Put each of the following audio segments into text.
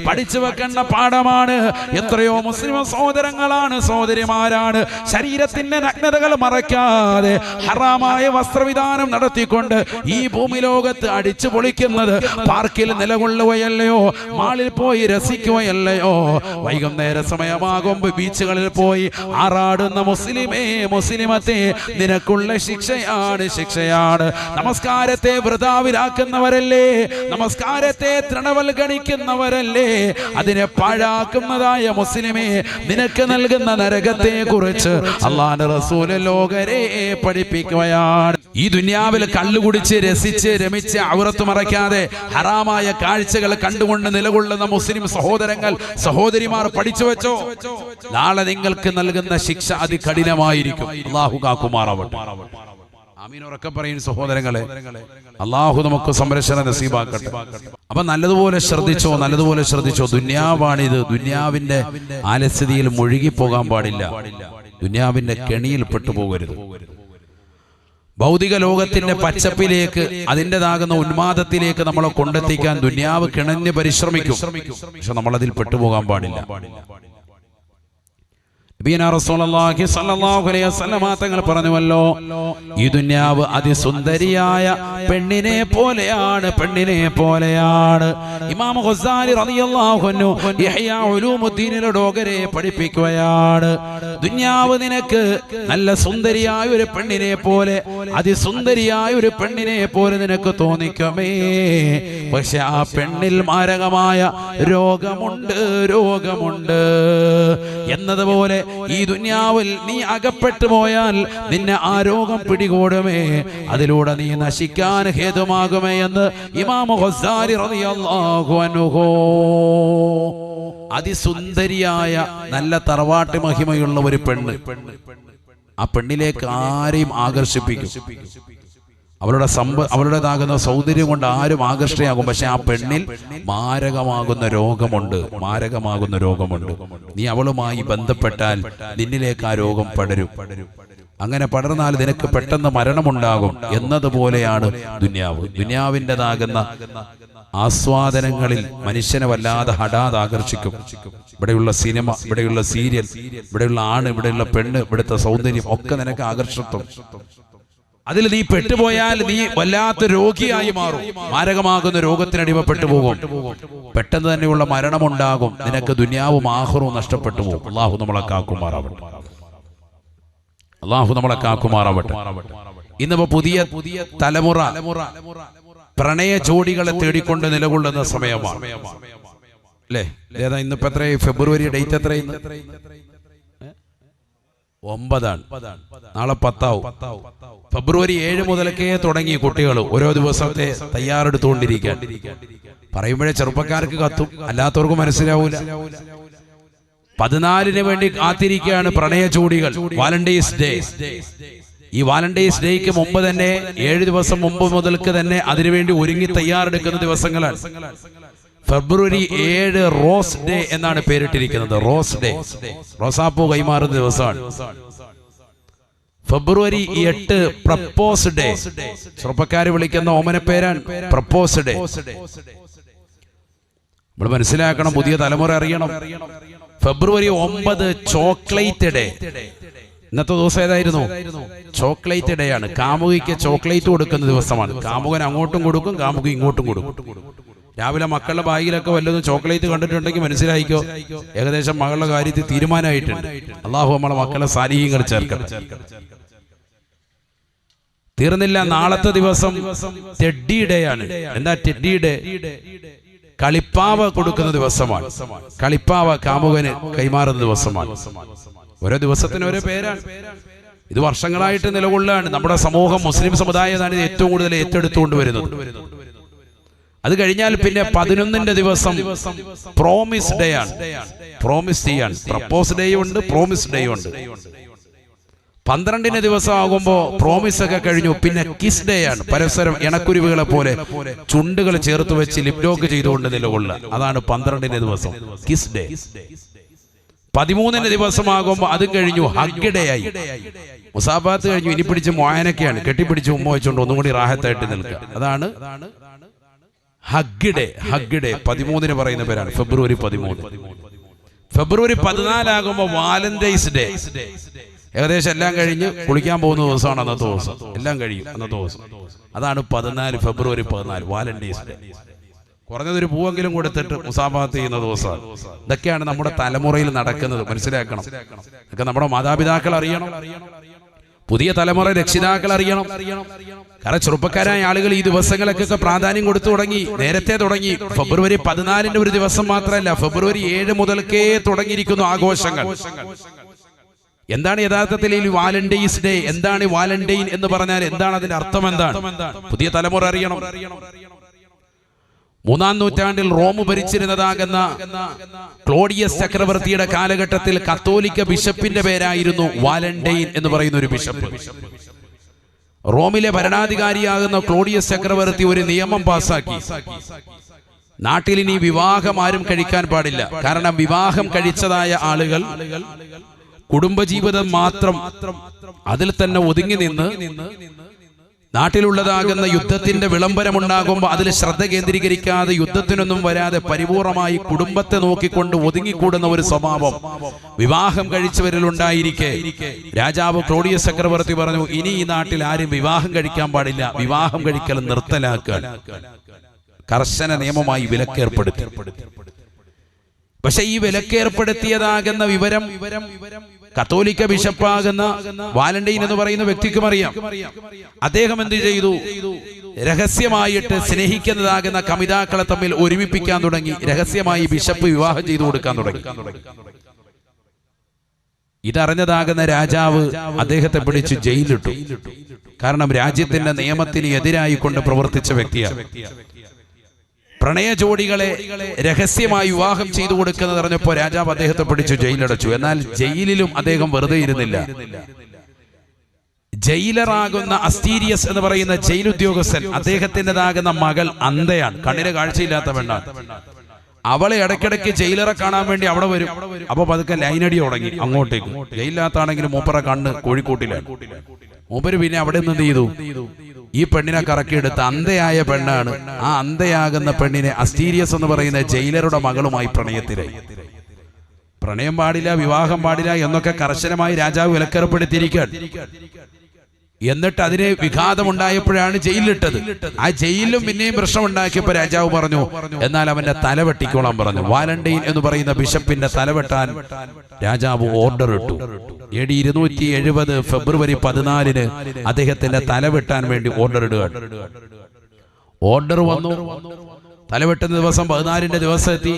പഠിച്ചു വെക്കേണ്ട പാഠമാണ്. എത്രയോ മുസ്ലിം സഹോദരങ്ങളാണ്, സഹോദരിമാരാണ് ശരീരത്തിന്റെ നഗ്നതകൾ മറയ്ക്കാതെ ഹറാമായ വസ്ത്രവിധാനം നടത്തിക്കൊണ്ട് ഈ ഭൂമി ലോകത്ത് അടിച്ചു പൊളിക്കുന്നത്. പാർക്കിൽ നിലകൊള്ളുകയല്ലയോ, മാളിൽ പോയി രസിക്കുകയല്ലയോ, വൈകുന്നേര സമയമാകുമ്പോൾ ബീച്ചുകളിൽ പോയി ആറാടുന്ന മുസ്ലിമേ, മുസ്ലിമത്തെ, നിനക്കുള്ള ശിക്ഷയാണ്, ശിക്ഷയാണ്. നമസ്കാരത്തെ വൃഥാവിലാക്കുന്നവരല്ലേ, നമസ്കാരത്തെ തൃണവൽഗണിക്കുന്നവരല്ലേ, അതിനെ പാഴാക്കുന്നതായ മുസ്ലിമേ, നിനക്ക് നൽകുന്ന നരകത്തെ കുറിച്ച് അല്ലാഹുവിന്റെ റസൂൽ ലോകരെ പഠിപ്പിക്കുകയാണ്. ഈ ദുനിയാവിൽ കള്ളുകുടിച്ച് രസിച്ച് രമിച്ച് ഔറത്ത് മറയ്ക്കാതെ ഹറാമായ കാഴ്ചകൾ കണ്ടുകൊണ്ട് നിലകൊള്ളുന്ന മുസ്ലിം സഹോദരങ്ങൾ, സഹോദരിമാർ പഠിച്ചു വെച്ചോ, നാളെ നിങ്ങൾക്ക് നൽകുന്ന ശിക്ഷ അതികഠിനമായിരിക്കും. അല്ലാഹു കാക്കുമാറാവട്ടെ. ആമീൻ. ഉറക്കെ പറയും സഹോദരങ്ങളെ, അല്ലാഹു നമുക്ക് സംരക്ഷണം നസീബാക്കട്ടെ. അപ്പൊ നല്ലതുപോലെ ശ്രദ്ധിച്ചോ, നല്ലതുപോലെ ശ്രദ്ധിച്ചോ. ദുനിയാവാണിത്. ദുനിയാവിന്റെ ആലസ്യതയിൽ മുഴുകിപ്പോകാൻ പാടില്ല, ദുനിയാവിന്റെ കെണിയിൽ പെട്ടുപോകരുത്. ഭൗതിക ലോകത്തിന്റെ പച്ചപ്പിലേക്ക്, അതിൻ്റെതാകുന്ന ഉന്മാദത്തിലേക്ക് നമ്മളെ കൊണ്ടെത്തിക്കാൻ ദുനിയാവ് കിണഞ്ഞ് പരിശ്രമിക്കും. പക്ഷെ നമ്മളതിൽ പെട്ടുപോകാൻ പാടില്ല. തങ്ങൾ പറഞ്ഞുവല്ലോ, ഈ ദുനിയാവ് അതിസുന്ദരിയായ പെണ്ണിനെ പോലെയാണ്, പെണ്ണിനെ പോലെയാണ്. ഇമാം ഗസാലി റളിയല്ലാഹു അൻഹു ഇഹ്യാ ഉലൂമുദ്ദീനിലെ ഡോഗരെ പഠിപ്പിക്കുകയാണ്. ദുനിയാവ് നിനക്ക് നല്ല സുന്ദരിയായ ഒരു പെണ്ണിനെ പോലെ, അതിസുന്ദരിയായ ഒരു പെണ്ണിനെ പോലെ നിനക്ക് തോന്നിക്കുമേ, പക്ഷെ ആ പെണ്ണിൽ മാരകമായ രോഗമുണ്ട്, രോഗമുണ്ട് എന്നതുപോലെ ഈ ദുനിയാവിൽ നീ അകപ്പെട്ടു പോയാൽ നിന്നെ ആ രോഗം പിടികൂടുമേ, അതിലൂടെ നീ നശിക്കാൻ ഹേതുമാകുമേ എന്ന് ഇമാം ഗസാലി റളിയല്ലാഹു അൻഹു. അതിസുന്ദരിയായ നല്ല തറവാട്ട് മഹിമയുള്ള ഒരു പെണ്ണ്, ആ പെണ്ണിലേക്ക് ആരെയും ആകർഷിപ്പിക്കും. അവളുടേതാകുന്ന സൗന്ദര്യം കൊണ്ട് ആരും ആകർഷണയാകും. പക്ഷെ ആ പെണ്ണിൽ മാരകമാകുന്ന രോഗമുണ്ട്, മാരകമാകുന്ന രോഗമുണ്ട്. നീ അവളുമായി ബന്ധപ്പെട്ടാൽ നിന്നിലേക്ക് ആ രോഗം പടരും. അങ്ങനെ പടർന്നാൽ നിനക്ക് പെട്ടെന്ന് മരണമുണ്ടാകും എന്നതുപോലെയാണ് ദുനിയാവ്. ദുനിയാവിൻ്റെതാകുന്ന ആസ്വാദനങ്ങളിൽ മനുഷ്യനെ വല്ലാതെ ഹഠാത് ആകർഷിക്കും. ഇവിടെയുള്ള സിനിമ, ഇവിടെയുള്ള സീരിയൽ, ഇവിടെയുള്ള ആണ്, ഇവിടെയുള്ള പെണ്ണ്, ഇവിടുത്തെ സൗന്ദര്യം ഒക്കെ നിനക്ക് ആകർഷിക്കും. അതിൽ നീ പെട്ടുപോയാൽ നീ വല്ലാത്ത രോഗിയായി മാറും, മാരകമാകുന്ന രോഗത്തിനടിമപ്പെട്ടു പോകും, പെട്ടെന്ന് തന്നെയുള്ള മരണമുണ്ടാകും, നിനക്ക് ദുനിയാവും ആഖിറവും നഷ്ടപ്പെട്ടു പോകും. അല്ലാഹു നമ്മളെ കാക്കുമാറാവട്ടെ, അല്ലാഹു നമ്മളെ കാക്കുമാറാവട്ടെ. ഇന്നിപ്പോ പുതിയ തലമുറ പ്രണയ ജോഡികളെ തേടിക്കൊണ്ട് നിലകൊള്ളുന്ന സമയമാണ് അല്ലേ? ഏതാ ഇന്നിപ്പോ എത്രയായി? ഫെബ്രുവരി ഡേറ്റ് എത്രയായി? 9 നാളെ 10. ഫെബ്രുവരി 7 മുതലൊക്കെ തുടങ്ങി കുട്ടികൾ ഓരോ ദിവസത്തെ തയ്യാറെടുത്തുകൊണ്ടിരിക്കാൻ. പറയുമ്പോഴേ ചെറുപ്പക്കാർക്ക് കത്തും, അല്ലാത്തവർക്ക് മനസ്സിലാവൂല. 14 വേണ്ടി കാത്തിരിക്കുകയാണ് പ്രണയ ജോഡികൾ. Valentine's day. ഈ വാലന്റൈൻസ് ഡേക്ക് മുമ്പ് തന്നെ 7 ദിവസം മുമ്പ് മുതൽക്ക് തന്നെ അതിനുവേണ്ടി ഒരുങ്ങി തയ്യാറെടുക്കുന്ന ദിവസങ്ങളാണ്. ഫെബ്രുവരി 7 റോസ് ഡേ എന്നാണ് പേരിട്ടിരിക്കുന്നത്. റോസ് ഡേ, റോസാപ്പൂ കൈമാറുന്ന ദിവസമാണ്. ഫെബ്രുവരി 8 പ്രപ്പോസ് ഡേ. ചെറുപ്പക്കാര് വിളിക്കുന്ന ഓമന പേരാണ് പ്രപ്പോസ് ഡേ. നമ്മൾ മനസ്സിലാക്കണം, പുതിയ തലമുറ അറിയണം. ഫെബ്രുവരി 9 ചോക്ലേറ്റ് ഡേ. ഇന്നത്തെ ദിവസം ഏതായിരുന്നു? ചോക്ലേറ്റ് ഡേ ആണ്. കാമുകിക്ക് ചോക്ലേറ്റ് കൊടുക്കുന്ന ദിവസമാണ്. കാമുകൻ അങ്ങോട്ടും കൊടുക്കും, കാമുകി ഇങ്ങോട്ടും കൊടുക്കും. രാവിലെ മക്കളുടെ ബാഗിലൊക്കെ വല്ലതും ചോക്ലേറ്റ് കണ്ടിട്ടുണ്ടെങ്കിൽ മനസ്സിലായിക്കോ, ഏകദേശം മകളുടെ കാര്യത്തിൽ തീരുമാനമായിട്ടുണ്ട്. അള്ളാഹു നമ്മളെ മക്കളെ സാലിഹീങ്ങൾ ചേർക്കണം. തീർന്നില്ല, നാളത്തെ ദിവസം ടെഡ്ഡി ഡേ ആണ്. എന്താ ടെഡ്ഡി ഡേ? കളിപ്പാവ കൊടുക്കുന്ന ദിവസമാണ്. കളിപ്പാവ കാമുകന് കൈമാറുന്ന ദിവസമാണ്. ഓരോ ദിവസത്തിന് ഓരോ പേരാണ്. ഇത് വർഷങ്ങളായിട്ട് നിലകൊള്ളാണ്. നമ്മുടെ സമൂഹം, മുസ്ലിം സമുദായമാണ് ഇത് ഏറ്റവും കൂടുതൽ ഏറ്റെടുത്തുകൊണ്ട് വരുന്നത്. അത് കഴിഞ്ഞാൽ പിന്നെ 11 ദിവസം പ്രോമിസ് ഡേ ആണ്. പ്രോമിസ് ചെയ്യാൻ പ്രപ്പോസ് ഡേ ഉണ്ട്, പ്രോമിസ് ഡേ ഉണ്ട്. 12 ദിവസം ആകുമ്പോ പ്രോമിസ് ഒക്കെ കഴിഞ്ഞു. പിന്നെ കിസ് ഡേ ആണ്. പരസ്പരം ഇണക്കുരുവികളെ പോലെ ചുണ്ടുകൾ ചേർത്ത് വെച്ച് ലിപ്ലോക്ക് ചെയ്തുകൊണ്ട് നിലകൊള്ളുക. അതാണ് 12 ദിവസം കിസ് ഡേ. 13 ദിവസമാകുമ്പോ അത് കഴിഞ്ഞു ഹഗ് ഡേ ആയി. മുസാഫാത്ത് കഴിഞ്ഞു. ഇനി പിടിച്ച് മോയനൊക്കെയാണ്. കെട്ടിപ്പിടിച്ച് ഉമ്മ വെച്ചുകൊണ്ട് ഒന്നും കൂടി റാഹത്തായിട്ട് നിൽക്കുക. അതാണ് ഹഗ് ഡേ 13 പറയുന്ന പേരാണ്. ഫെബ്രുവരി 13. ഫെബ്രുവരി 14 ആകുമ്പോൾ വാലന്റൈൻസ് ഡേ. ഏകദേശം എല്ലാം കഴിഞ്ഞ് കുളിക്കാൻ പോകുന്ന ദിവസമാണ് അന്നത്തെ ദിവസം. എല്ലാം കഴിയും അന്നത്തെ ദിവസം. അതാണ് 14, ഫെബ്രുവരി 14 വാലന്റൈൻസ് ഡേ. കുറഞ്ഞതൊരു പൂവെങ്കിലും കൊടുത്തിട്ട് മുസാഫഹത്ത് ചെയ്യുന്ന ദിവസമാണ്. ഇതൊക്കെയാണ് നമ്മുടെ തലമുറയിൽ നടക്കുന്നത്. മനസ്സിലാക്കണം. ഇതൊക്കെ നമ്മുടെ മാതാപിതാക്കൾ അറിയണം, പുതിയ തലമുറ രക്ഷിതാക്കൾ അറിയണം. കാരണം ചെറുപ്പക്കാരായ ആളുകൾ ഈ ദിവസങ്ങളൊക്കെ പ്രാധാന്യം കൊടുത്തു തുടങ്ങി, നേരത്തെ തുടങ്ങി. ഫെബ്രുവരി 14 ഒരു ദിവസം മാത്രമല്ല, ഫെബ്രുവരി 7 മുതൽക്കേ തുടങ്ങിയിരിക്കുന്നു ആഘോഷങ്ങൾ. എന്താണ് യഥാർത്ഥത്തിൽ ഈ വാലന്റൈൻസ് ഡേ? എന്താണ് വാലന്റൈൻ എന്ന് പറഞ്ഞാൽ എന്താണ്? അതിന്റെ അർത്ഥം എന്താണ്? പുതിയ തലമുറ അറിയണം. 3-ാം നൂറ്റാണ്ടിൽ റോം ഭരിച്ചിരുന്നതാകുന്ന ക്ലോഡിയസ് ചക്രവർത്തിയുടെ കാലഘട്ടത്തിൽ കത്തോലിക്ക ബിഷപ്പിന്റെ പേരായിരുന്നു വാലന്റൈൻ എന്ന് പറയുന്ന ഒരു ബിഷപ്പ്. റോമിലെ ഭരണാധികാരിയാകുന്ന ക്ലോഡിയസ് ചക്രവർത്തി ഒരു നിയമം പാസാക്കി. നാട്ടിൽ ഇനി വിവാഹം ആരും കഴിക്കാൻ പാടില്ല. കാരണം വിവാഹം കഴിച്ചതായ ആളുകൾ കുടുംബജീവിതം മാത്രം അതിൽ തന്നെ ഒതുങ്ങി നിന്ന് നാട്ടിലുള്ളതാകുന്ന യുദ്ധത്തിന്റെ വിളംബരമുണ്ടാകുമ്പോൾ അതിൽ ശ്രദ്ധ കേന്ദ്രീകരിക്കാതെ യുദ്ധത്തിനൊന്നും വരാതെ പരിപൂർണമായി കുടുംബത്തെ നോക്കിക്കൊണ്ട് ഒതുങ്ങിക്കൂടുന്ന ഒരു സ്വഭാവം വിവാഹം കഴിച്ചവരിലുണ്ടായിരിക്കെ രാജാവ് ക്ലോഡിയസ് ചക്രവർത്തി പറഞ്ഞു, ഇനി ഈ നാട്ടിൽ ആരും വിവാഹം കഴിക്കാൻ പാടില്ല, വിവാഹം കഴിക്കൽ നിർത്തലാക്കാൻ കർശന നിയമമായി വിലക്കേർപ്പെടുത്തി. പക്ഷെ ഈ വിലക്കേർപ്പെടുത്തിയതാകുന്ന വിവരം കത്തോലിക്ക ബിഷപ്പാകുന്ന വാലന്റൈൻ എന്ന് പറയുന്ന വ്യക്തിക്കും അറിയാം. അദ്ദേഹം എന്ത് ചെയ്തു? രഹസ്യമായിട്ട് സ്നേഹിക്കുന്നതാകുന്ന കമിതാക്കളെ തമ്മിൽ ഒരുമിപ്പിക്കാൻ തുടങ്ങി. രഹസ്യമായി ബിഷപ്പ് വിവാഹം ചെയ്തു കൊടുക്കാൻ തുടങ്ങി. ഇതറിഞ്ഞതാകുന്ന രാജാവ് അദ്ദേഹത്തെ പിടിച്ച് ജയിലിലിട്ടു. കാരണം രാജ്യത്തിന്റെ നിയമത്തിന് എതിരായി കൊണ്ട് പ്രവർത്തിച്ച വ്യക്തിയാണ്. പ്രണയ ജോഡികളെ രഹസ്യമായി വിവാഹം ചെയ്തു കൊടുക്കുന്നത് അറിഞ്ഞപ്പോൾ രാജാവ് അദ്ദേഹത്തെ പിടിച്ചു ജയിലടച്ചു. എന്നാൽ ജയിലിലും അദ്ദേഹം വെറുതെ ഇരുന്നില്ല. ജയിലറാകുന്ന അസ്റ്റീരിയസ് എന്ന് പറയുന്ന ജയിൽ ഉദ്യോഗസ്ഥൻ, അദ്ദേഹത്തിൻ്റെതാകുന്ന മകൾ അന്ധയാണ്, കണ്ണിന് കാഴ്ചയില്ലാത്ത പെണ്ണാണ്. അവളെ ഇടയ്ക്കിടയ്ക്ക് ജയിലറെ കാണാൻ വേണ്ടി അവിടെ വരും. അപ്പൊ പതുക്കെ ലൈനടി തുടങ്ങി അങ്ങോട്ടേക്ക്. ജയിലിനകത്താണെങ്കിലും മൂപ്പറ കണ്ണ് കോഴിക്കോട്ടിലാണ്. മൂപ്പര് പിന്നെ അവിടെ നിന്ന് എന്ത് ചെയ്തു? ഈ പെണ്ണിനെ കറക്കിയെടുത്ത് അന്ധയായ പെണ്ണാണ്. ആ അന്ധയാകുന്ന പെണ്ണിനെ അസ്റ്റീരിയസ് എന്ന് പറയുന്ന ജയിലറുടെ മകളുമായി പ്രണയത്തിലായി. പ്രണയം പാടില്ല, വിവാഹം പാടില്ല എന്നൊക്കെ കർശനമായി രാജാവ് വിലക്കേർപ്പെടുത്തിയിരിക്കുകയാണ്. എന്നിട്ട് അതിന് വിഘാതമുണ്ടായപ്പോഴാണ് ജയിലിലിട്ടത്. ആ ജയിലിലും പിന്നെയും പ്രശ്നം ഉണ്ടാക്കിയപ്പോൾ രാജാവ് പറഞ്ഞു, എന്നാൽ അവന്റെ തല വെട്ടിക്കോളാൻ പറഞ്ഞു. വാലന്റൈൻ എന്ന് പറയുന്ന ബിഷപ്പിന്റെ തലവെട്ടാൻ രാജാവ് ഓർഡർ ഇട്ടു. AD 270 ഫെബ്രുവരി 14 അദ്ദേഹത്തിന്റെ തലവെട്ടാൻ വേണ്ടി ഓർഡർ ഇടുകയാണ്. ഓർഡർ വന്നു. തലവെട്ടുന്ന ദിവസം 14ന്റെ ദിവസം എത്തി.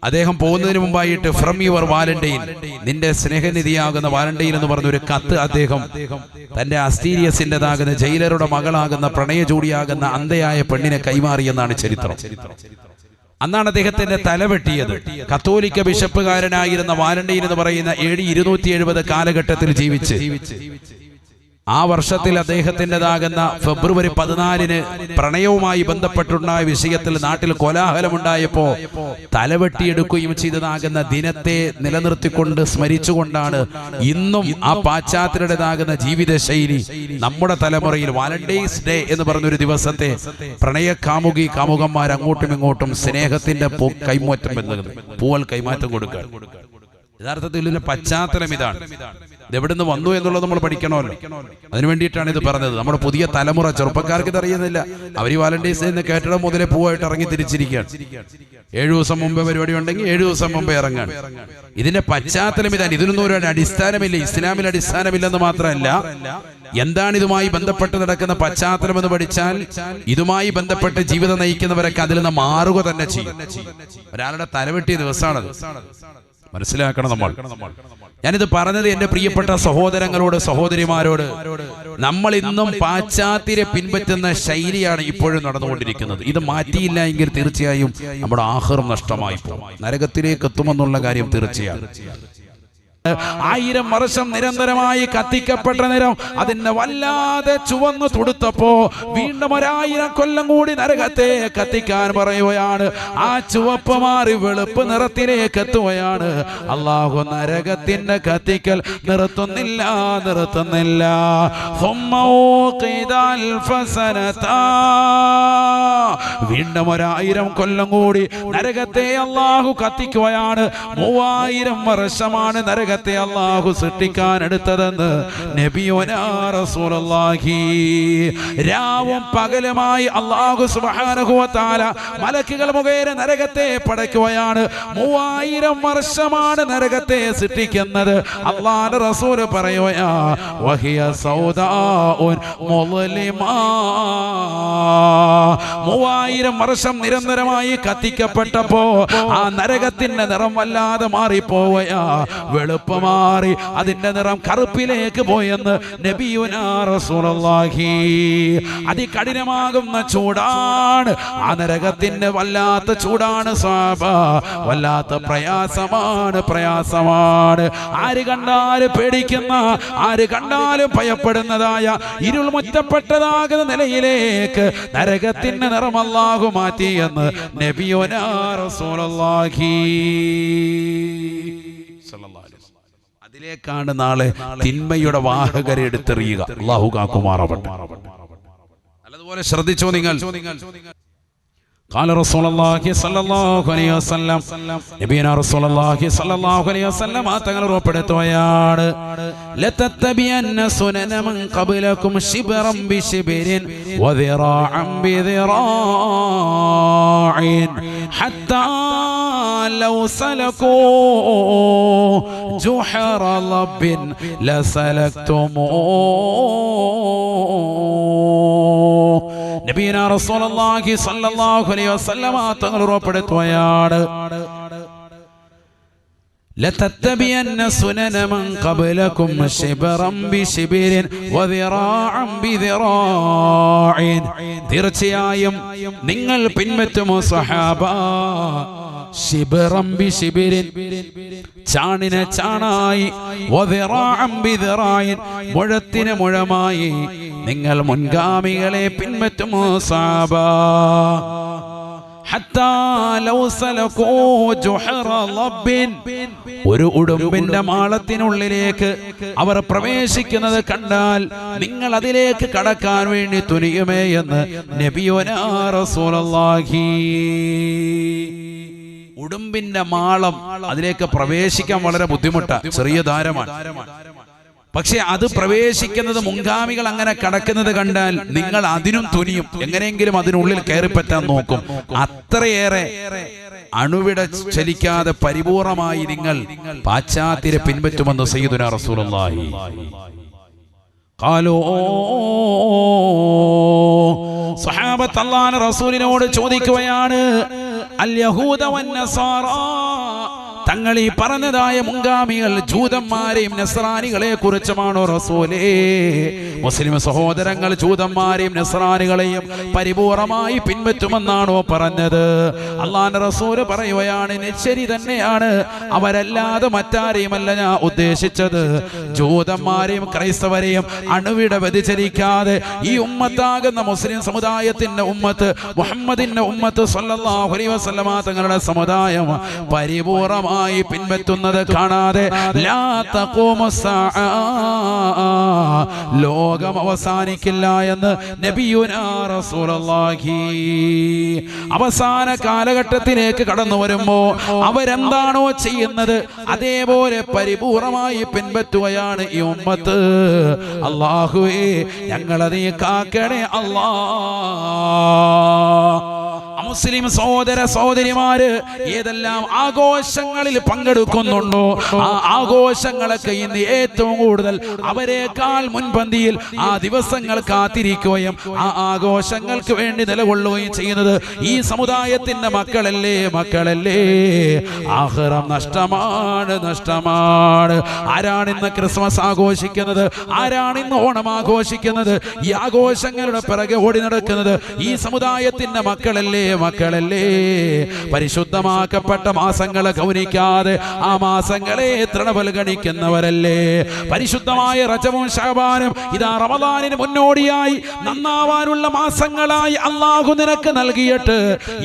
അദ്ദേഹം പോകുന്നതിന് മുമ്പായിട്ട് ഫ്രം യുവർ വാലന്റൈൻ, നിന്റെ സ്നേഹനിധിയാകുന്ന വാലന്റൈൻ എന്ന് പറഞ്ഞ ഒരു കത്ത് അദ്ദേഹം തന്റെ അസ്റ്റീരിയസിൻ്റെതാകുന്ന ജയിലറുടെ മകളാകുന്ന പ്രണയ ജോഡിയാകുന്ന അന്ധയായ പെണ്ണിനെ കൈമാറിയെന്നാണ് ചരിത്രം. അന്നാണ് അദ്ദേഹത്തിന്റെ തല വെട്ടിയത്. കത്തോലിക്ക ബിഷപ്പുകാരനായിരുന്ന വാലന്റൈൻ എന്ന് പറയുന്ന AD 270 കാലഘട്ടത്തിൽ ജീവിച്ച് ആ വർഷത്തിൽ അദ്ദേഹത്തിൻ്റെതാകുന്ന ഫെബ്രുവരി 14 പ്രണയവുമായി ബന്ധപ്പെട്ടുണ്ടായ വിഷയത്തിൽ നാട്ടിൽ കോലാഹലമുണ്ടായപ്പോ തലവെട്ടിയെടുക്കുകയും ചെയ്തതാകുന്ന ദിനത്തെ നിലനിർത്തിക്കൊണ്ട് സ്മരിച്ചുകൊണ്ടാണ് ഇന്നും ആ പാശ്ചാത്യരുടേതാകുന്ന ജീവിത ശൈലി നമ്മുടെ തലമുറയിൽ വാലന്റൈൻസ് ഡേ എന്ന് പറഞ്ഞൊരു ദിവസത്തെ പ്രണയ കാമുകന്മാർ അങ്ങോട്ടും ഇങ്ങോട്ടും സ്നേഹത്തിന്റെ പൂവൽ കൈമാറ്റം കൊടുക്കുക. യഥാർത്ഥത്തിൽ ഇതിന്റെ പശ്ചാത്തലം ഇതാണ്. ഇതെവിടുന്ന് വന്നു എന്നുള്ളത് നമ്മൾ പഠിക്കണമല്ലോ. അതിനു വേണ്ടിയിട്ടാണ് ഇത് പറഞ്ഞത്. നമ്മുടെ പുതിയ തലമുറ ചെറുപ്പക്കാർക്ക് ഇത് അറിയുന്നില്ല. അവർ വാലന്റൈൻസ് ഡേ കേട്ടിടം മുതലേ പൂവായിട്ട് ഇറങ്ങി തിരിച്ചിരിക്കുകയാണ്. 7 ദിവസം മുമ്പേ പരിപാടി ഉണ്ടെങ്കിൽ 7 ദിവസം മുമ്പേ ഇറങ്ങാൻ. ഇതിന്റെ പശ്ചാത്തലം ഇതാണ്. ഇതിനൊന്നും ഒരു അടിസ്ഥാനമില്ല. ഇസ്ലാമിൽ അടിസ്ഥാനമില്ലെന്ന് മാത്രമല്ല, എന്താണ് ഇതുമായി ബന്ധപ്പെട്ട് നടക്കുന്ന പശ്ചാത്തലം എന്ന് പഠിച്ചാൽ ഇതുമായി ബന്ധപ്പെട്ട് ജീവിതം നയിക്കുന്നവരൊക്കെ അതിൽ നിന്ന് മാറുക തന്നെ ചെയ്യും. ഒരാളുടെ തലവെട്ടിയ ദിവസമാണത്. മനസ്സിലാക്കണം നമ്മൾ. ഞാനിത് പറഞ്ഞത് എന്റെ പ്രിയപ്പെട്ട സഹോദരങ്ങളോട്, സഹോദരിമാരോട്. നമ്മൾ ഇന്നും പാശ്ചാത്യരെ പിൻപറ്റുന്ന ശൈലിയാണ് ഇപ്പോഴും നടന്നുകൊണ്ടിരിക്കുന്നത്. ഇത് മാറ്റിയില്ല എങ്കിൽ തീർച്ചയായും നമ്മുടെ ആഖിറം നഷ്ടമായി പോകും, നരകത്തിലേക്ക് എത്തുമെന്നുള്ള കാര്യം തീർച്ചയാണ്. 1000 വർഷം നിരന്തരമായി കത്തിക്കപ്പെട്ട നിരം അതിനെ വല്ലാതെ ചുവന്നു തുടുത്തപ്പോ വീണ്ടും 1000 കൊല്ലം കൂടി നരകത്തെ കത്തിക്കാൻ പറയുകയാണ്. ആ ചുവപ്പ് മാറി വെളുപ്പ് നിറത്തിലേക്ക് എത്തുകയാണ്. അല്ലാഹു നരകത്തിന്റെ കത്തിക്കൽ നിർത്തുന്നില്ല. വീണ്ടും 1000 കൊല്ലം കൂടി നരകത്തെ അല്ലാഹു കത്തിക്കുകയാണ്. 3000 വർഷമാണ് നരകത്തെ അല്ലാഹു സൃഷ്ടിക്കാൻ എടുത്തതെന്ന് നബിയുനാ റസൂലുള്ളാഹി. രാവും പകലുമായി അല്ലാഹു സുബ്ഹാനഹു വ തആല മലക്കുകൾ മുഖേന നരകത്തെ പടയ്ക്കുകയാണ്. 3000 വർഷമാണ് നരകത്തെ സൃഷ്ടിക്കുന്നത്. അല്ലാഹുവിന്റെ റസൂൽ പറയുകയാ വഹിയ സൗദാഉൻ മുളിമാ. 3000 വർഷം നിരന്തരമായി കത്തിക്കപ്പെട്ടപ്പോ ആ നരകത്തിന്റെ നിറം വല്ലാതെ മാറിപ്പോവുകയാ. വെളുപ്പ് മാറി അതിന്റെ നിറം കറുപ്പിലേക്ക് പോയെന്ന് നബിയുനാ റസൂലുള്ളാഹി. അതികഠിനമാകുന്ന ചൂടാണ് ആ നരകത്തിന്റെ. വല്ലാത്ത ചൂടാണ് സ്വഹാബ, വല്ലാത്ത പ്രയാസമാണ്. ആര് കണ്ടാലും പേടിക്കുന്ന, ആര് കണ്ടാലും ഭയപ്പെടുന്നതായ ഇരുൾ മുറ്റപ്പെട്ടതാകുന്ന നിലയിലേക്ക് നരകത്തിന്റെ നിറം അല്ലാഹു മാറ്റിയെന്ന് നബിയുനാ റസൂലുള്ളാഹി. അതിലേക്കാണ് നാളെ തിന്മയുടെ വാഹകരെ എടുത്തെറിയുക. അല്ലാഹു കാക്കുമാറാവട്ടെ. നല്ലതുപോലെ ശ്രദ്ധിച്ചോ നിങ്ങൾ. قال رسول الله صلى الله عليه وسلم നബിയനാ റസൂലുള്ളാഹി സ്വല്ലല്ലാഹു അലൈഹി വസല്ലം തങ്ങൾ ഉറപ്പെടുത്തുകയാണ് ലതത്തബിയന്ന സുനന മൻ ഖബലകും ശിബ്റൻ ബിശിബ്രിൻ വദിറാഅൻ ബിദിറാഇൻ ഹത്താ ലൗ സലകൂ ജുഹറ ലബ്ബിൻ ലസലക്തുമൂ. നബിയനാ റസൂലുള്ളാഹി സ്വല്ലല്ലാഹു അലൈഹി വസല്ലം തങ്ങൾ ഉറപ്പെടുത്തുകയാണ് ലതത്തബിയന്ന സുനന മൻ ഖബലകും ശിബ്റൻ ബിശിബ്രിൻ വദിറാഅൻ ബിദിറാഇൻ. തീർച്ചയായും നിങ്ങൾ പിൻപറ്റുമോ സഹാബ ശിബ്റൻ ബിശിബ്രിൻ, ചാണിനെ ചാണായി, വദിറാഅൻ ബിദിറാഇൻ, മുഴത്തിന് മുഴമായി നിങ്ങൾ മുൻഗാമികളെ പിൻപറ്റുമോ സഹാബ. ഒരു ഉടുമ്പിന്റെ മാളത്തിനുള്ളിലേക്ക് അവർ പ്രവേശിക്കുന്നത് കണ്ടാൽ നിങ്ങൾ അതിലേക്ക് കടക്കാൻ വേണ്ടി തുനിയുമേ എന്ന് നബിയുനാ റസൂലുള്ളാഹി. ഉടുമ്പിന്റെ മാളം, അതിലേക്ക് പ്രവേശിക്കാൻ വളരെ ബുദ്ധിമുട്ടാണ്, ചെറിയ ദ്വാരമാണ്. പക്ഷെ അത് പ്രവേശിക്കുന്നത് മുൻഗാമികൾ അങ്ങനെ കടക്കുന്നത് കണ്ടാൽ നിങ്ങൾ അതിനും തുനിയും, എങ്ങനെയെങ്കിലും അതിനുള്ളിൽ കയറിപ്പറ്റാൻ നോക്കും. അത്രയേറെ അണുവിട ചലിക്കാതെ പരിപൂർണമായി നിങ്ങൾ പാശ്ചാത്യരെ പിൻപറ്റുമെന്ന് സയ്യിദുനാ റസൂലുള്ളാഹി. സഹാബത്ത് അല്ലാഹുവിന്റെ റസൂലിനോട് ചോദിക്കുകയാണ് അൽ യഹൂദ വൻ നസാറ, തങ്ങൾ ഈ പറഞ്ഞതായ മുൻഗാമികൾ ജൂതന്മാരെയും നസ്രാനികളെ കുറിച്ചുമാണോ റസൂലേ? മുസ്ലിം സഹോദരങ്ങൾ ജൂതന്മാരെയും നസ്രാനികളെയും പരിപൂർണമായി പിൻപറ്റുമെന്നാണോ പറഞ്ഞത്? അല്ലാഹുവിന്റെ റസൂല് പറയുകയാണ് ശരി തന്നെയാണ്, അവരല്ലാതെ മറ്റാരെയുമല്ല ഞാൻ ഉദ്ദേശിച്ചത്. ജൂതന്മാരെയും ക്രൈസ്തവരെയും അണുവിട വ്യതിചലിക്കാതെ ഈ ഉമ്മത്താകുന്ന മുസ്ലിം സമുദായത്തിന്റെ ഉമ്മത്ത്, മുഹമ്മദിന്റെ ഉമ്മത്ത് സ്വല്ലല്ലാഹു അലൈഹി വസല്ലമ തങ്ങളുടെ സമുദായം പരിപൂർണമായി പിൻപറ്റുന്നത് കാണാതെ ലാ തഖൂമു സ്സാഅ, ലോകം അവസാനിക്കില്ല എന്ന് നബിയുനാ റസൂലുള്ളാഹി. അവസാന കാലഘട്ടത്തിലേക്ക് കടന്നു വരുമ്പോ അവരെന്താണോ ചെയ്യുന്നത് അതേപോലെ പരിപൂർണമായി പിൻപറ്റുകയാണ് ഈ ഉമ്മത്ത്. അല്ലാഹുവേ ഞങ്ങളതേ കാക്കണേ അല്ലാഹ്. മുസ്ലിം സഹോദര സഹോദരിമാര് ഏതെല്ലാം ആഘോഷങ്ങളിൽ പങ്കെടുക്കുന്നുണ്ടോ ആ ആഘോഷങ്ങളൊക്കെ ഇന്ന് ഏറ്റവും കൂടുതൽ അവരെക്കാൾ മുൻപന്തിയിൽ ആ ദിവസങ്ങൾ കാത്തിരിക്കുകയും ആ ആഘോഷങ്ങൾക്ക് വേണ്ടി നിലകൊള്ളുകയും ചെയ്യുന്നത് ഈ സമുദായത്തിന്റെ മക്കളല്ലേ. ആഖിറം നഷ്ടമാണ്. ആരാണിന്ന് ക്രിസ്മസ് ആഘോഷിക്കുന്നത്? ആരാണിന്ന് ഓണം ആഘോഷിക്കുന്നത്? ഈ ആഘോഷങ്ങളുടെ പിറകെ ഓടി നടക്കുന്നത് ഈ സമുദായത്തിന്റെ മക്കളല്ലേ, മക്കളല്ലേ? പരിശുദ്ധമാക്കപ്പെട്ട മാസങ്ങളെ ഗൗനിക്കാതെ ആ മാസങ്ങളെ തൃണവൽഗണിക്കുന്നവരല്ലേ? പരിശുദ്ധമായ റജബും ശഅബാനും ഇതാ റമദാനിന് മുന്നോടിയായി നന്നാവാനുള്ള മാസങ്ങളായി അല്ലാഹു നിനക്ക് നൽകിയിട്ട്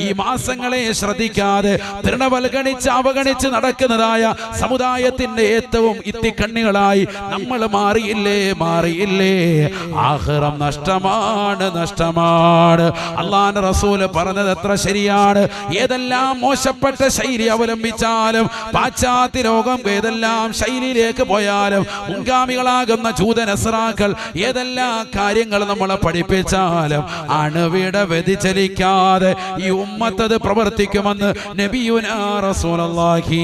ഈ മാസങ്ങളെ ശ്രദ്ധിക്കാതെ തൃണവൽഗണിച്ച് അവഗണിച്ച് നടക്കുന്നതായ സമുദായത്തിന്റെ ഏറ്റവും ഇത്തിക്കണ്ണികളായി നമ്മൾ മാറിയില്ലേ? ആഖിറം നഷ്ടമാണ്. അല്ലാഹുവിന്റെ റസൂൽ പറഞ്ഞത് എത്ര ശരിയാണ്. ഏതെല്ലാം മോശപ്പെട്ട ശൈലി അവലംബിച്ചാലും, പാശ്ചാത്യ ലോകം ഏതെല്ലാം ശൈലിയിലേക്ക് പോയാലും, മുൻഗാമികളാകുന്ന ജൂതനസ്രാക്കൾ ഏതെല്ലാം കാര്യങ്ങൾ നമ്മളെ പഠിപ്പിച്ചാലും അണുവിട വ്യതിചലിക്കാതെ ഈ ഉമ്മത്തത് പ്രവർത്തിക്കുമെന്ന് നബിയുനാ റസൂലുള്ളാഹി.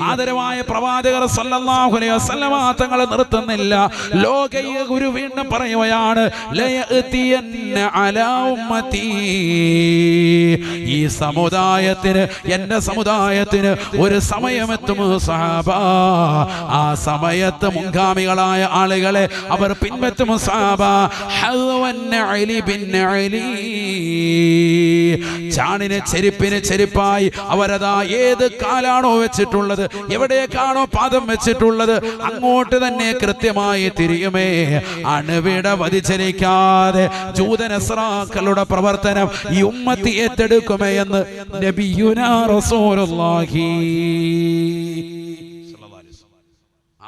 ആദരവായ പ്രവാചകർ സല്ലല്ലാഹു അലൈഹി വസല്ലമ തങ്ങൾ നിർത്തുന്നില്ല. ലോകൈക ഗുരു വീണ്ടും പറയുകയാണ്, ലയഅതിയന്ന അലാ ഉമ്മതി. ഈ സമുദായത്തിന്, എന്റെ സമുദായത്തിന് ഒരു സമയമെത്തും സഹാബ. ആ സമയത്ത് മുൻഗാമികളായ ആളുകളെ അവർ പിൻപറ്റും സഹാബ. ചാണിന് ചെരുപ്പിന് ചെരുപ്പായി അവരതാ ഏത് കാലാണോ വെച്ചിട്ടുള്ളത്, എവിടേക്കാണോ പാദം വെച്ചിട്ടുള്ളത്, അങ്ങോട്ട് തന്നെ കൃത്യമായി തിരിയുമേ. അണുവിട വധിച്ചരിക്കാതെ ജൂതനസ്രാക്കളുടെ പ്രവർത്തനം ഈ ഉമ്മത്ത് ഏറ്റെടുക്കുമേ എന്ന് നബിയുനാ റസൂലുള്ളാഹി.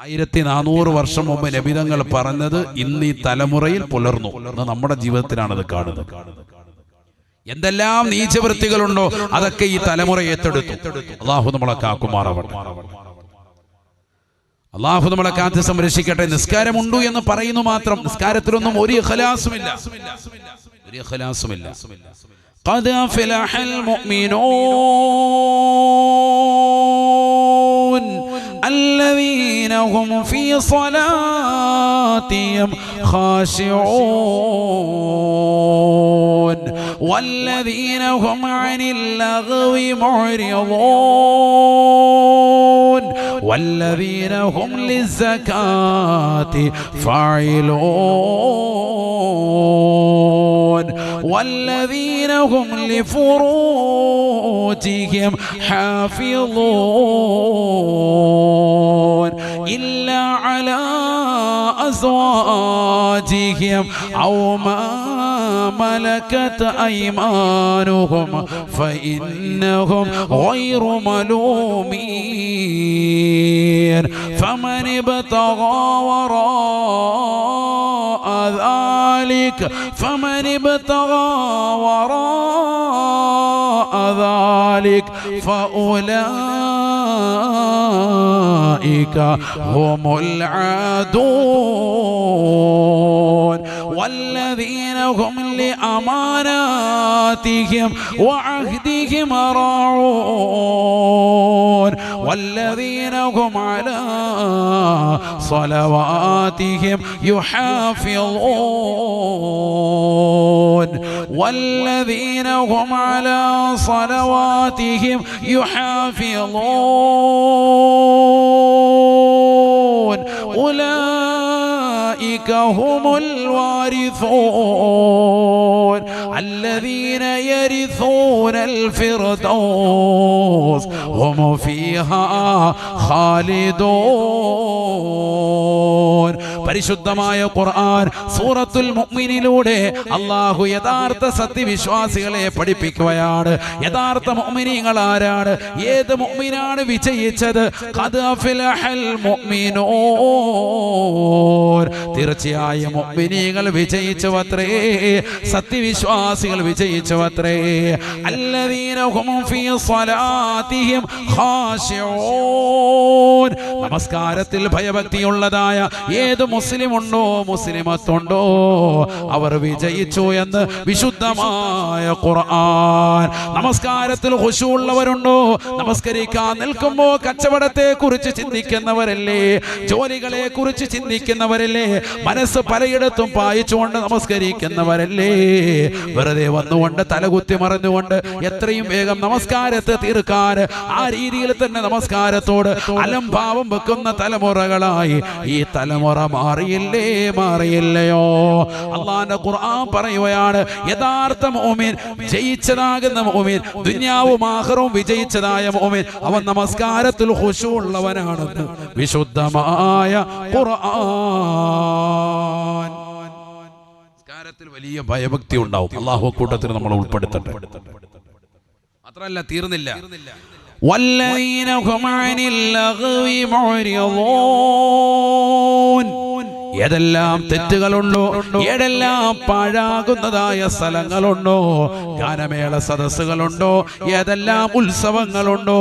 1400 വർഷം മുമ്പ് നബിതങ്ങൾ പറഞ്ഞത് ഇന്ന് ഈ തലമുറയിൽ പുലർന്നു. നമ്മുടെ ജീവിതത്തിലാണത് കാണുന്നത്. എന്തെല്ലാം നീചവൃത്തികളുണ്ടോ അതൊക്കെ ഈ തലമുറ ഏറ്റെടുത്തു. അല്ലാഹു നമ്മളെ കാക്കുമാറാവട്ടെ. അല്ലാഹു നമ്മളെ കാത്ത് സംരക്ഷിക്കട്ടെ. നിസ്കാരമുണ്ടു എന്ന് പറയുന്നു മാത്രം, നിസ്കാരത്തിലൊന്നും ഒരു ഇഖ്ലാസുമില്ല. ഖദ് അഫ്ലഹൽ മുഅ്മിനൂൻ الذين هم في صلاتهم خاشعون والذين هم عن اللغو معرضون والذين هم للزكاة فاعلون والذين هم لفروجهم حافظون إلا على أزواجهم أو ما ملكت أيمانهم فإنهم غير ملومين فمن ابتغى وراء ذلك فأولئك هم العادون والذين هم لأماناتهم وعهدهم راعون والذين هم على صلواتهم يحافظون والذين هم على صلواتهم يحافظون أولئك هم الوارثون الذين يرثون الفردوس هم فيها خالدون. പരിശുദ്ധമായ ഖുർആൻ സൂറത്തുൽ മുഅ്മിനിലൂടെ അല്ലാഹു യഥാർത്ഥ സത്യവിശ്വാസികളെ പഠിപ്പിക്കുകയാണ്. യഥാർത്ഥ മുഅ്മിനീങ്ങൾ ആരാണ്? ഏത് മുഅ്മിനാണ് വിജയിച്ചത്? ഖദ് അഫ്ലഹൽ മുഅ്മിനൂൻ. തീർച്ചയായും മുഅ്മിനീങ്ങൾ വിജയിച്ചുവത്രേ, സത്യവിശ്വാസികൾ വിജയിച്ചുവത്രേ. അല്ലദീന ഹും ഫീ സ്വലാത്തിഹിം ഖാശിഊൻ. നമസ്കാരത്തിൽ ഭയഭക്തിയുള്ളതായ ഏത് മുസ്ലിം ഉണ്ടോ, മുസ്ലിമത്തുണ്ടോ, അവർ വിജയിച്ചു എന്ന് വിശുദ്ധമായ ഖുർആൻ. നമസ്കാരത്തിൽ ഖുശൂഉള്ളവരുണ്ടോ? നമസ്കരിക്കാൻ നിൽക്കുമ്പോൾ കച്ചവടത്തെ കുറിച്ച് ചിന്തിക്കുന്നവരല്ലേ, ജോലികളെ കുറിച്ച് ചിന്തിക്കുന്നവരല്ലേ, മനസ്സ് പലയിടത്തും പായിച്ചുകൊണ്ട് നമസ്കരിക്കുന്നവരല്ലേ, വെറുതെ വന്നുകൊണ്ട് തലകുത്തി മറിഞ്ഞുകൊണ്ട് എത്രയും വേഗം നമസ്കാരത്തെ തീർക്കാൻ കൊടുക്കാൻ ആ രീതിയിൽ തന്നെ നമസ്കാരത്തോട് അലംഭാവം വെക്കുന്ന തലമുറകളായി ഈ തലമുറ മാറിയില്ലയോ? അല്ലാഹുവിന്റെ ഖുർആൻ പറയുകയാണ്, യഥാർത്ഥ മുഅ്മിൻ, ജയിച്ചതാകുന്ന മുഅ്മിൻ, ദുനിയാവും ആഖിറവും വിജയിച്ചതായ മുഅ്മിൻ, അവൻ നമസ്കാരത്തിൽ ഖുശൂ ഉള്ളവനാണെന്ന് വിശുദ്ധമായ ഖുർആൻ. നമസ്കാരത്തിൽ വലിയ ഭയഭക്തി ഉണ്ടാവും. അല്ലാഹു കൂട്ടത്തിൽ നമ്മൾ ഉൾപ്പെടുത്തട്ടെ. മാത്രമല്ല, തീർന്നില്ല. വല്ലദീന ഹും അനിൽ ലഗ്വി മുഅ്രിദൂൻ. ഏതെല്ലാം തെറ്റുകളുണ്ടോ, ഏതെല്ലാം പാഴാകുന്നതായ സ്ഥലങ്ങളുണ്ടോ, ഗാനമേള സദസ്സുകളുണ്ടോ, ഏതെല്ലാം ഉത്സവങ്ങളുണ്ടോ,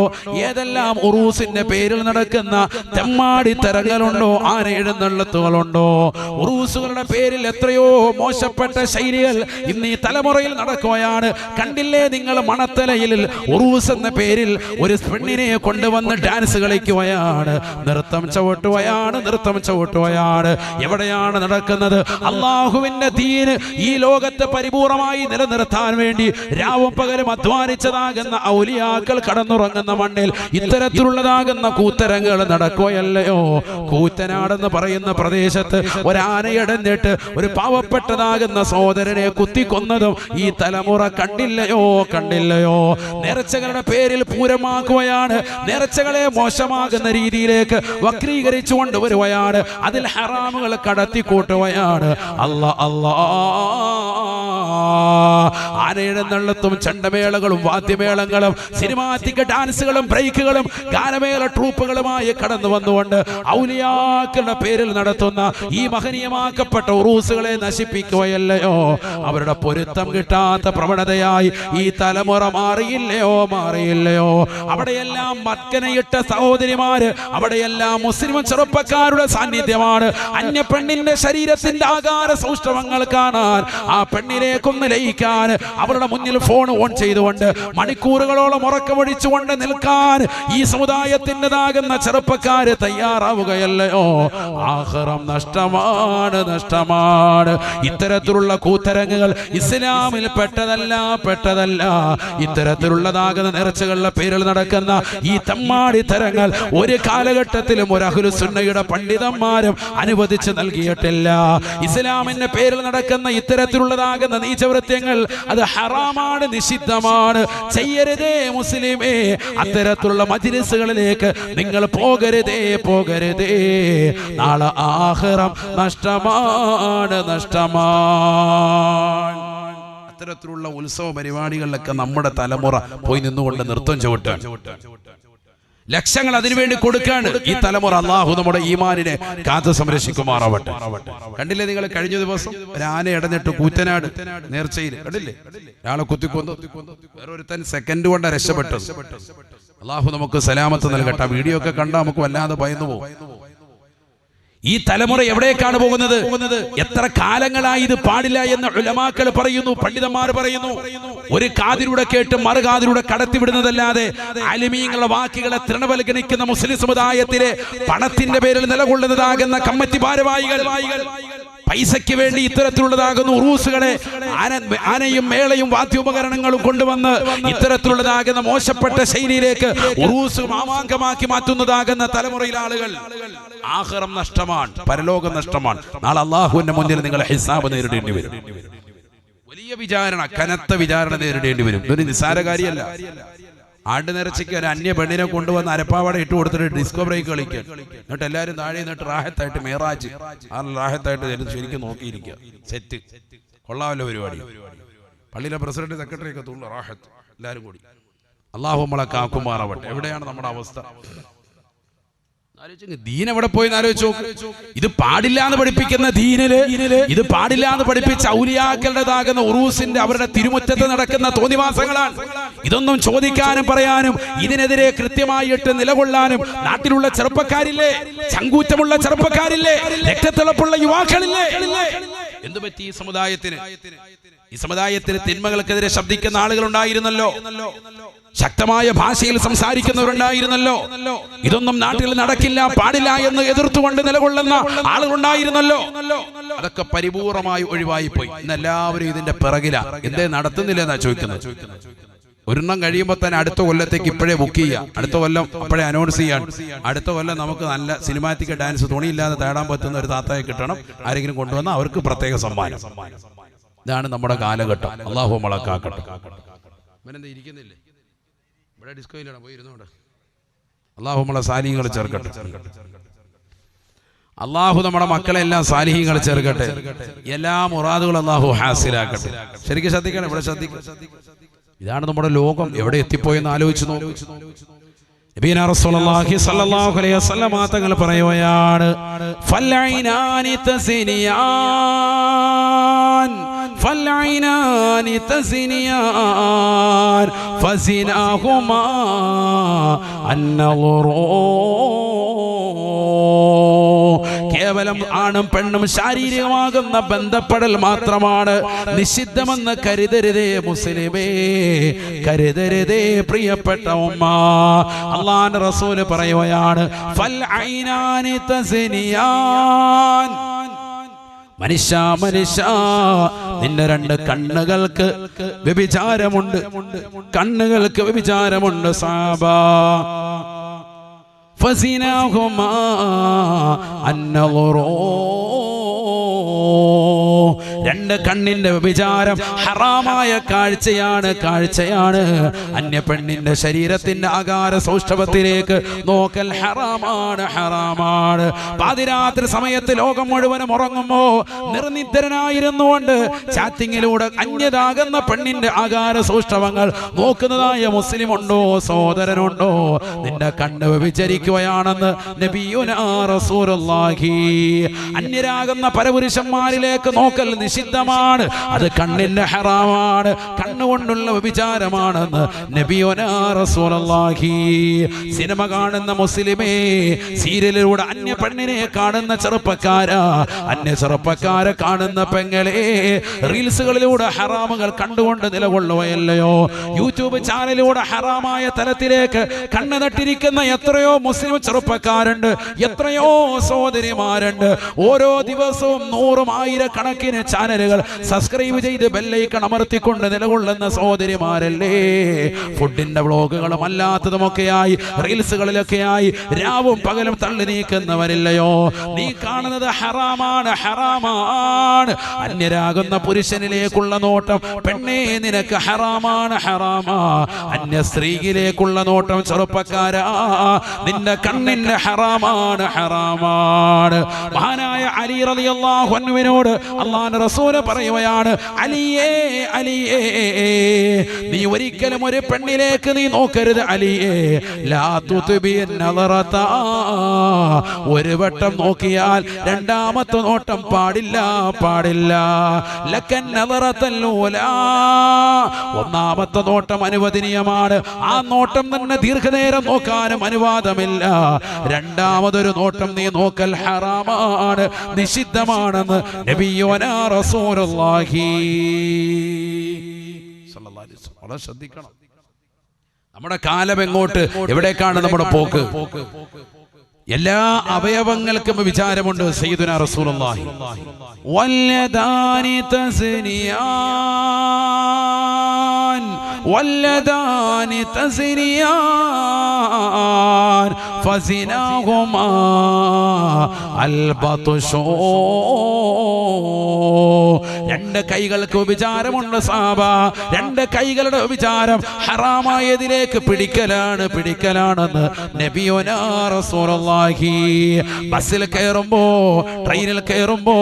ഏതെല്ലാം ഉറൂസിന്റെ പേരിൽ നടക്കുന്ന തെമ്മാടിത്തരങ്ങളുണ്ടോ, ആന എഴുന്നള്ളത്തുകളുണ്ടോ, ഉറൂസുകളുടെ പേരിൽ എത്രയോ മോശപ്പെട്ട ശൈലികൾ ഇന്ന് ഈ തലമുറയിൽ നടക്കുകയാണ്. കണ്ടില്ലേ നിങ്ങൾ, മണത്തലയിൽ ഉറൂസ് എന്ന പേരിൽ ഒരു പെണ്ണിനെ കൊണ്ടുവന്ന് ഡാൻസ് കളിക്കുകയാണ്, നൃത്തം ചവിട്ടുകയാണ്. എവിടെയാണ് നടക്കുന്നത്? അള്ളാഹുവിന്റെ ദീന് ഈ ലോകത്ത് പരിപൂർണമായി നിലനിർത്താൻ വേണ്ടി രാവും പകലും അധ്വാനിച്ചതാകുന്ന ഔലിയാക്കൾ കടന്നുറങ്ങുന്ന മണ്ണിൽ ഇത്തരത്തിലുള്ളതാകുന്ന കൂത്തരങ്ങൾ നടക്കുകയല്ലയോ? കൂറ്റനാടെന്ന് പറയുന്ന പ്രദേശത്ത് ഒരാനയടഞ്ഞിട്ട് ഒരു പാവപ്പെട്ടതാകുന്ന സഹോദരനെ കുത്തിക്കൊന്നതും ഈ തലമുറ കണ്ടില്ലയോ? നേർച്ചകളുടെ പേരിൽ പൂരമാക്കുകയാണ്, നേർച്ചകളെ മോശമാകുന്ന രീതിയിലേക്ക് വക്രീകരിച്ചു കൊണ്ടുവരുകയാണ്, അതിൽ ഹറാമുകൾ കടത്തിക്കൂട്ടുകയാണ്. ആനയെഴുന്നള്ളത്തും ചെണ്ടമേളകളും വാദ്യമേളങ്ങളും സിനിമാറ്റിക് ഡാൻസുകളും ബ്രേക്കുകളും ഗാനമേള ട്രൂപ്പുകളുമായി കടന്നു വന്നുകൊണ്ട് ഔലിയാക്കളുടെ പേരിൽ നടത്തുന്ന ഈ മഹനീയമാക്കപ്പെട്ട ഉറൂസുകളെ നശിപ്പിക്കുകയല്ലയോ? അവരുടെ പൊരുത്തം കിട്ടാത്ത പ്രവണതയായി ഈ തലമുറ മാറിയില്ലയോ? അവിടെയെല്ലാം മക്കനയിട്ട സഹോദരിമാര്, അവിടെയെല്ലാം മുസ്ലിം ചെറുപ്പക്കാരുടെ സാന്നിധ്യമാണ്. അന്യ പെണ്ണിന്റെ ശരീരത്തിന്റെ ആകാര സൗഷ്ഠവങ്ങൾ കാണാൻ, ആ പെണ്ണിലേക്കൊന്ന് ലയിക്കാൻ, അവരുടെ മുന്നിൽ ഫോൺ ഓൺ ചെയ്തുകൊണ്ട് മണിക്കൂറുകളോളം ഉറക്കമൊഴിച്ചുകൊണ്ട് നിൽക്കാൻ ഈ സമുദായത്തിൻ്റെതാകുന്ന ചെറുപ്പക്കാര് തയ്യാറാവുകയല്ലയോ? ആഖിറം നഷ്ടമാണ്. ഇത്തരത്തിലുള്ള കൂത്തരങ്ങുകൾ ഇസ്ലാമിൽ പെട്ടതല്ല. ഇത്തരത്തിലുള്ളതാകുന്ന നേർച്ചകളുടെ പേരിൽ നടക്കുന്ന ഈ തമ്മാടി തരങ്ങൾ ഒരു കാലഘട്ടത്തിലും ഒരു അഹ്ലുസുന്നയുടെ പണ്ഡിതന്മാരും അനുവദിച്ചു നൽകിയിട്ടില്ല. ഇസ്ലാമിന്റെ പേരിൽ നടക്കുന്ന ഇത്തരത്തിലുള്ളതാകുന്ന നീചവൃത്യങ്ങൾ അത് ഹറാമാണ്, നിഷിദ്ധമാണ്. ചെയ്യരുതേ മുസ്ലിമേ. അത്തരത്തിലുള്ള മജ്‌ലിസുകളിലേക്ക് നിങ്ങൾ പോകരുതേ. നാളെ ആഖിറം നഷ്ടമാണ്. അത്തരത്തിലുള്ള ഉത്സവ പരിപാടികളിലൊക്കെ നമ്മുടെ തലമുറ പോയി നിന്നുകൊണ്ട് നൃത്തം ചവിട്ടാൻ ലക്ഷങ്ങൾ അതിനുവേണ്ടി കൊടുക്കാണ് ഈ തലമുറ. അള്ളാഹു നമ്മുടെ ഈമാനിനെ കാത്തു സംരക്ഷിക്കുമാറാവട്ടെ. കണ്ടില്ലേ നിങ്ങൾ, കഴിഞ്ഞ ദിവസം ഒരു ആന ഇടഞ്ഞിട്ട് കൂറ്റനാട് നേർച്ചയിൽ കണ്ടില്ലേ, ഒരാളെ കുത്തിക്കൊന്നു, വേറൊരുത്തൻ സെക്കൻഡ് കൊണ്ട് രക്ഷപ്പെട്ടത്. അള്ളാഹു നമുക്ക് സലാമത്ത് നൽകട്ടെ. വീഡിയോ ഒക്കെ കണ്ടാൽ നമുക്ക് വല്ലാതെ ഭയന്നു പോകും. ഈ തലമുറ എവിടേക്കാണ് പോകുന്നത്? എത്ര കാലങ്ങളായി ഇത് പാടില്ല എന്ന് ഉലമാക്കൾ പറയുന്നു, പണ്ഡിതന്മാർ പറയുന്നു. ഒരു കാതിലൂടെ കേട്ട് മറുകാതിലൂടെ കടത്തിവിടുന്നതല്ലാതെ ആലിമീങ്ങളുടെ വാക്കുകളെ തൃണവൽഗണിക്കുന്ന മുസ്ലിം സമുദായത്തിലെ പണത്തിന്റെ പേരിൽ നിലകൊള്ളുന്നതാകുന്ന കമ്മിറ്റി ഭാരവാഹികൾ പൈസയ്ക്ക് വേണ്ടി ഇത്തരത്തിലുള്ളതാകുന്ന ഉറൂസുകളെ ആനയും മേളയും വാദ്യോപകരണങ്ങളും കൊണ്ടുവന്ന് ഇത്തരത്തിലുള്ളതാകുന്ന മോശപ്പെട്ട ശൈലിയിലേക്ക് ഉറൂസ് മാമാങ്കമാക്കി മാറ്റുന്നതാകുന്ന തലമുറയിലെ ആളുകൾ. ആഖിറം നഷ്ടമാണ്, പരലോകം നഷ്ടമാണ്. നാളെ അള്ളാഹുവിന്റെ മുന്നിൽ നിങ്ങൾ ഹിസാബ് നേരിടേണ്ടി വരും. വലിയ വിചാരണ, കനത്ത വിചാരണ നേരിടേണ്ടി വരും. ഇതൊരു നിസ്സാര കാര്യമല്ല. ആണ്ട് നിറച്ചിക്ക് ഒരു അന്യ പെണ്ണിനെ കൊണ്ടുവന്ന് അരപ്പാവട ഇട്ട് കൊടുത്തിട്ട് ഡിസ്കോ ബ്രേക്ക് കളിക്കാൻ, എന്നിട്ട് എല്ലാവരും താഴെ നിന്നിട്ട് റാഹത്തായിട്ട് മേറാജ് ആ റാഹത്തായിട്ട് ശരിക്കും നോക്കിയിരിക്കുക. സെറ്റ് കൊള്ളാമല്ലോ പരിപാടി. പള്ളിയിലെ പ്രസിഡന്റ് സെക്രട്ടറി ഒക്കെ തോന്നുന്നു റാഹത്ത് എല്ലാവരും കൂടി. അള്ളാഹു നമ്മളെ കാക്കുമാറാവട്ടെ. എവിടെയാണ് നമ്മുടെ അവസ്ഥ? ദീൻ എവിടെ പോയി ആലോചിച്ചു. ഇത് പാടില്ല എന്ന് പഠിപ്പിക്കുന്ന ദീനില്, ഇത് പാടില്ല എന്ന് പഠിപ്പിച്ച ഔലിയാക്കളുടേതാകുന്ന ഉറൂസിന്റെ അവരുടെ തിരുമുറ്റത്ത് നടക്കുന്ന തോന്നിവാസങ്ങളാണ്. ഇതൊന്നും ചോദിക്കാനും പറയാനും ഇതിനെതിരെ കൃത്യമായിട്ട് നിലകൊള്ളാനും നാട്ടിലുള്ള ചെറുപ്പക്കാരില്ലേ, ചങ്കൂറ്റമുള്ള ചെറുപ്പക്കാരില്ലേ, രക്തത്തിളപ്പുള്ള യുവാക്കളില്ലേ? എന്തു പറ്റി ഈ സമുദായത്തിന്? ഈ സമുദായത്തിന് തിന്മകൾക്കെതിരെ ശബ്ദിക്കുന്ന ആളുകൾ ഉണ്ടായിരുന്നല്ലോ, ശക്തമായ ഭാഷയിൽ സംസാരിക്കുന്നവരുണ്ടായിരുന്നല്ലോ. ഇതൊന്നും നാട്ടിൽ നടക്കില്ല, പാടില്ല എന്ന് എതിർത്തുകൊണ്ട് നിലകൊള്ളുന്ന ആളുകളുണ്ടായിരുന്നല്ലോ. അതൊക്കെ പരിപൂർണമായി ഒഴിവായി പോയി. ഇന്ന് എല്ലാവരും ഇതിന്റെ പിറകില. എന്തേ നടത്തുന്നില്ല എന്നാ ചോദിക്കുന്നത്. ഒരെണ്ണം കഴിയുമ്പോൾ തന്നെ അടുത്ത കൊല്ലത്തേക്ക് ഇപ്പോഴേ ബുക്ക് ചെയ്യാം, അടുത്ത കൊല്ലം അപ്പോഴേ അനൗൺസ് ചെയ്യാൻ. അടുത്ത കൊല്ലം നമുക്ക് നല്ല സിനിമാറ്റിക് ഡാൻസ് തുണിയില്ലാതെ തേടാൻ പറ്റുന്ന ഒരു താത്തയെ കിട്ടണം, ആരെങ്കിലും കൊണ്ടുവന്നാൽ അവർക്ക് പ്രത്യേക സമ്മാനം. ഇതാണ് നമ്മുടെ കാലഘട്ടം. അള്ളാഹു മുളക്കാക്കട്ടെ. ഇവനെന്താ ഇരിക്കുന്നില്ലേ? ഇവിടെ ഡിസ്കോയിലാണ്, പോയി ഇരുന്നോണ്ട്. അള്ളാഹു നമ്മളെ സാലിഹ്യങ്ങൾ ചേർക്കട്ടെ. അള്ളാഹു നമ്മുടെ മക്കളെല്ലാം സാലിഹ്യങ്ങൾ ചേർക്കട്ടെ. എല്ലാ മുറാദുകളും അള്ളാഹു ഹാസിലാക്കട്ടെ. ശരിക്കും ശ്രദ്ധിക്കണം, ഇവിടെ ശ്രദ്ധിക്കണം. ഇതാണ് നമ്മുടെ ലോകം എവിടെ എത്തിപ്പോയെന്ന് ആലോചിച്ചു നോക്കൂ. നബിയനാ റസൂലുള്ളാഹി സ്വല്ലല്ലാഹു അലൈഹി വസല്ലം തങ്ങൾ പറയുകയാണ്, ഫൽഐനാനി തസ്നിയാൻ ഫൽഐനാനി തസ്നിയാൻ ഫസിനാഹുമാ അന്നളുറൂ. കേവലം ആണും പെണ്ണും ശാരീരികമാകുന്ന ബന്ധപ്പെടൽ മാത്രമാണ് നിഷിദ്ധമെന്ന് കരുതരുതേ മുസ്ലിമേ, കരുതരുതേ പ്രിയപ്പെട്ട ഉമ്മ. അല്ലാഹുവിന്റെ റസൂൽ പറയുകയാണ്, ഫൽഐനാനി തസ്നിയാൻ. മനുഷ്യ നിന്റെ രണ്ട് കണ്ണുകൾക്ക് വ്യഭിചാരമുണ്ട്, കണ്ണുകൾക്ക് വ്യഭിചാരമുണ്ട് സഹാബാ. ഫസിനാഹുമാ അന്നളുറൂ. രണ്ട് കണ്ണിന്റെ വ്യഭിചാരം ഹറാമായ കാഴ്ചയാണ്. അന്യ പെണ്ണിന്റെ ശരീരത്തിന്റെ ആകാര സൗഷ്ഠവത്തിലേക്ക് നോക്കൽ ഹറാമാണ്. പാതിരാത്രി സമയത്ത് ലോകം മുഴുവനും ഉറങ്ങുമ്പോ നിർനിദ്രനായിരുന്നുകൊണ്ട് ചാറ്റിങ്ങിലൂടെ അന്യതാകുന്ന പെണ്ണിന്റെ ആകാര സൗഷ്ഠവങ്ങൾ നോക്കുന്നതായ മുസ്ലിം ഉണ്ടോ, സഹോദരനുണ്ടോ? നിന്റെ കണ്ണ് വ്യഭിചരിക്കുകയാണെന്ന് നബിയുനാ റസൂലുള്ളാഹി. അന്യരാകുന്ന പരപുരുഷന്മാരിലേക്ക് നോക്കൽ നിഷിദ്ധമാണ്, അത് കണ്ണിന്റെ ഹറാമാണ്, കണ്ണുകൊണ്ടുള്ള വ്യഭിചാരമാണെന്ന് നബിയുനാ റസൂലുള്ളാഹി. സിനിമ കാണുന്ന മുസ്ലിമേ, സീരിയലിലൂടെ അന്യ പെണ്ണിനെ കാണുന്ന ചെറുപ്പക്കാരാ, അന്യ ചെറുപ്പക്കാരെ കാണുന്ന പെങ്ങളെ, റീൽസുകളിലൂടെ ഹറാമുകൾ കണ്ടുകൊണ്ട് നിലകൊള്ളുകയല്ലയോ? യൂട്യൂബ് ചാനലിലൂടെ ഹറാമായ തലത്തിലേക്ക് കണ്ണു നട്ടിരിക്കുന്ന എത്രയോ മുസ്ലിം ചെറുപ്പക്കാരുണ്ട്, എത്രയോ സഹോദരിമാരുണ്ട്. ഓരോ ദിവസവും 100,000 ചാനലുകൾ സബ്സ്ക്രൈബ് ചെയ്ത് ബെല്ലൈക്കൺ അമർത്തിക്കൊണ്ട് നിലകൊള്ളുന്ന സഹോദരിമാരല്ലേ? ഫുഡിന്റെ വ്ളോഗുകളും അല്ലാത്തതുമൊക്കെയായി റീൽസുകളിലൊക്കെയായി രാവും പകലും തള്ളി നീക്കുന്നവരില്ലയോ? നീ കാണുന്നത് ഹറാമാണ്. അന്യരാകുന്ന പുരുഷനിലേക്കുള്ള നോട്ടം പെണ്ണേ നിനക്ക് ഹറാമാണ്. അന്യ സ്ത്രീയിലേക്കുള്ള നോട്ടം ചെറുപ്പക്കാരാ നിന്റെ കണ്ണിന്റെ ഹറാമാണ്. മഹാനായ അലി റളിയല്ലാഹു അൻഹുവിനോട് അല്ലാഹുവിന്റെ റസൂൽ പറയുകയാണ്, അലിയേ നീ ഒരിക്കലും ഒരു പെണ്ണിലേക്ക് നീ നോക്കരുത്. അലിയേ ലാ തുത്ബിൻ നളറത. ഒരു വട്ടം നോക്കിയാൽ രണ്ടാമത്തെ നോട്ടം പാടില്ല. ലക്കൻ നളറതൽ ഊലാ. ഒന്നാമത്തെ നോട്ടം അനുവദനീയമാണ്, ആ നോട്ടം തന്നെ ദീർഘനേരം നോക്കാനും അനുവാദമില്ല. രണ്ടാമതൊരു നോട്ടം നീ നോക്കൽ ഹറാമാണ്, നിഷിദ്ധമാണെന്ന് നബിയുനാ റസൂലുള്ളാഹി സ്വല്ലല്ലാഹു അലൈഹി വസല്ലം. വളരെ ശ്രദ്ധിക്കണം. നമ്മുടെ കാലം എങ്ങോട്ട്, എവിടേക്കാണ് നമ്മുടെ പോക്ക്? എല്ലാ അവയവങ്ങൾക്കും വിചാരമുണ്ട്. സയ്യിദുനാ റസൂലുള്ളാഹി വല്ലദാനി തസ്നിയാൻ ഫസിനാഹുമാ അൽബത്ഷൂ. രണ്ട് കൈകൾക്ക് വിചാരമുണ്ട് സഹാബ. രണ്ട് കൈകളുടെ വിചാരം ഹറാമായതിലേക്ക് പിടിക്കലാണെന്ന് നബിയുനാ റസൂലുള്ളാഹി. ബസ്സിൽ കയറുമ്പോ, ട്രെയിനിൽ കയറുമ്പോ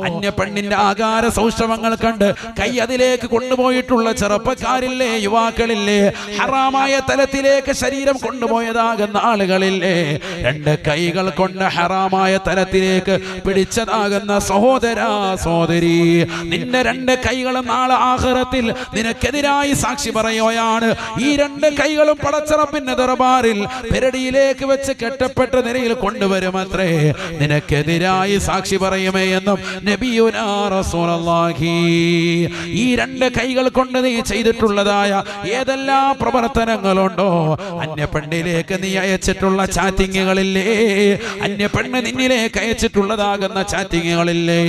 അന്യ പെണ്ണിന്റെ ആകാര സൗഷ്ഠവങ്ങൾ കണ്ട് കൈ അതിലേക്ക് കൊണ്ടുപോയിട്ടുള്ള ചെറുപ്പക്കാരില്ലേ, യുവാക്കളില്ലേ? ഹറാമായ തലത്തിലേക്ക് ശരീരം കൊണ്ടുപോയതാകുന്ന ആളുകളില്ലേ? രണ്ട് കൈകൾ കൊണ്ട് ഹറാമായ തലത്തിലേക്ക് പിടിച്ചതാകുന്ന സഹോദരാ, സഹോദരി, നിന്റെ രണ്ട് കൈകളും നാളെ ആഖിറത്തിൽ നിനക്കെതിരായി സാക്ഷി പറയുകയാണ്. ഈ രണ്ട് കൈകളും പടച്ചറപ്പിന്റെ ദർബാറിൽ പെരടിയിലേക്ക് വെച്ച് കെട്ടപ്പെട്ട നിലയിൽ കൊണ്ടുവരുമത്രേ. നിനക്കെതിരായി സാക്ഷി പറയുമേ എന്നും നബിയുനാ റസൂലുള്ളാഹി. ഈ രണ്ട് കൈകൾ കൊണ്ട് നീ ചെയ്തിട്ടുള്ളതായ ഏതെല്ലാം പ്രവർത്തനങ്ങളുണ്ടോ, അന്യ പെണ്ണിലേക്ക് നീ അയച്ചിട്ടുള്ള ചാറ്റിങ്ങുകളില്ലേ, അന്യ പെണ്ണ് നിന്നിലേക്ക് അയച്ചിട്ടുള്ളതാകുന്ന ചാറ്റിങ്ങുകളില്ലേ,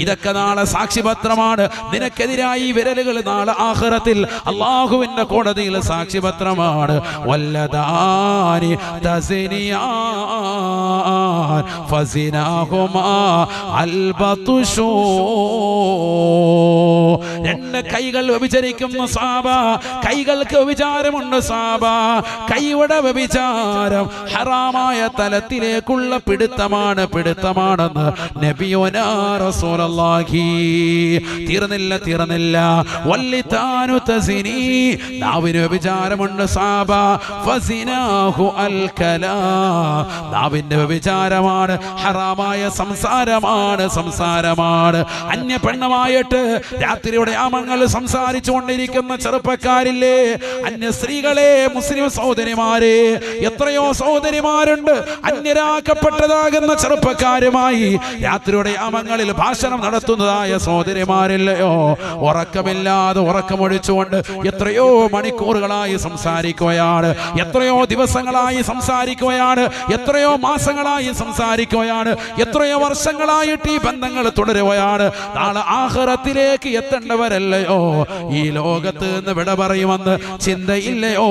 ഇതൊക്കെ നാളെ സാക്ഷിപത്രം സാക്ഷ്യപത്രമാണ്. നിനക്കെതിരായി വിരലുകൾ നാളെ ആഖിറത്തിൽ അല്ലാഹുവിന്റെ കോടതിയിൽ സാക്ഷ്യപത്രമാണ്. വല്ലദാനി തസ്നിയാൻ ഫസിനാഹുമാ അൽബതുഷൂ. രണ്ട് കൈകൾ വ്യഭിചരിക്കുന്ന സാബ, കൈകൾക്ക് വ്യഭിചാരമുണ്ട് സാബ. കൈയുടെ വ്യഭിചാരം ഹറാമായ തലത്തിലേക്കുള്ള പിടുത്തമാണെന്ന് നബിയുനാ റസൂലുള്ളാഹി. തീർന്നില്ല. വല്ലിതാനു തസിനി, നാവിന് വ്യഭിചാരമുണ്ട് സാബ. ഫസിനാഹു അൽ കലാം, നാവിന്റെ വ്യഭിചാരമാണ്, ഹറാമായ സംസാരമാണ്. അന്യ പെണ്ണുമായിട്ട് രാത്രിയുടെ യാമങ്ങൾ സംസാരിച്ചു കൊണ്ടിരിക്കുന്ന ചെറുപ്പക്കാരില്ലേ, അന്യ സ്ത്രീകളെ, മുസ്ലിം സഹോദരിമാരെ, എത്രയോ സഹോദരിമാരുണ്ട് അന്യരാക്കപ്പെട്ടതാകുന്ന ചെറുപ്പക്കാരുമായി രാത്രിയുടെ യാമങ്ങളിൽ ഭാഷണം നടത്തുന്നതായ സഹോദരിമാരില്ലയോ? ഉറക്കമില്ലാതെ ഉറക്കമൊഴിച്ചുകൊണ്ട് എത്രയോ മണിക്കൂറുകളായി സംസാരിക്കുകയാണ്, എത്രയോ ദിവസങ്ങളായി സംസാരിക്കുകയാണ്, എത്രയോ മാസങ്ങളായി സംസാരിക്കുകയാണ്, എത്രയോ വർഷങ്ങളായിട്ട് ഈ ബന്ധങ്ങൾ തുടരുകയാണ്. നാളെ ആഖിറത്തിലേക്ക് എത്തേണ്ടവരല്ലയോ? ഈ ലോകത്ത് നിന്ന് വിട പറയുമെന്ന് ചിന്തയില്ലയോ?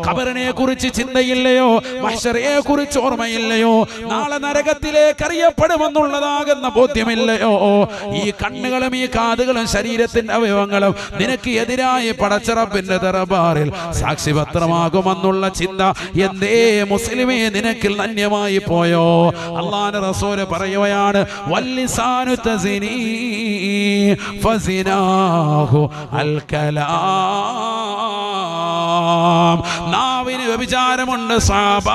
ഖബറിനെ കുറിച്ച് ചിന്തയില്ലയോ? മഹ്ശറയെ കുറിച്ച് ഓർമ്മയില്ലയോ? നാളെ നരകത്തിലേക്ക് അറിയപ്പെടുമെന്നുള്ളതാകുന്ന ബോധ്യമില്ലയോ? ഈ കണ്ണുകളും ഈ കാതുകളും ശരീരത്തിന്റെ അവയവങ്ങളും നിനക്ക് എതിരായി പടച്ച റബ്ബിന്റെ ദർബാറിൽ സാക്ഷിപത്രമാകുമെന്നുള്ള ചിന്ത എന്തേ മുസ്ലിമേ നിനക്കിൽ നന്യമായി പോയോ? അല്ലാഹുവിന്റെ റസൂൽ പറയുകയാണ്, വല്ലിസാനു തസിനി ഫസിനാഹു അൽ കലാം. നാവിന് വ്യഭിചാരമുണ്ട് സാബ,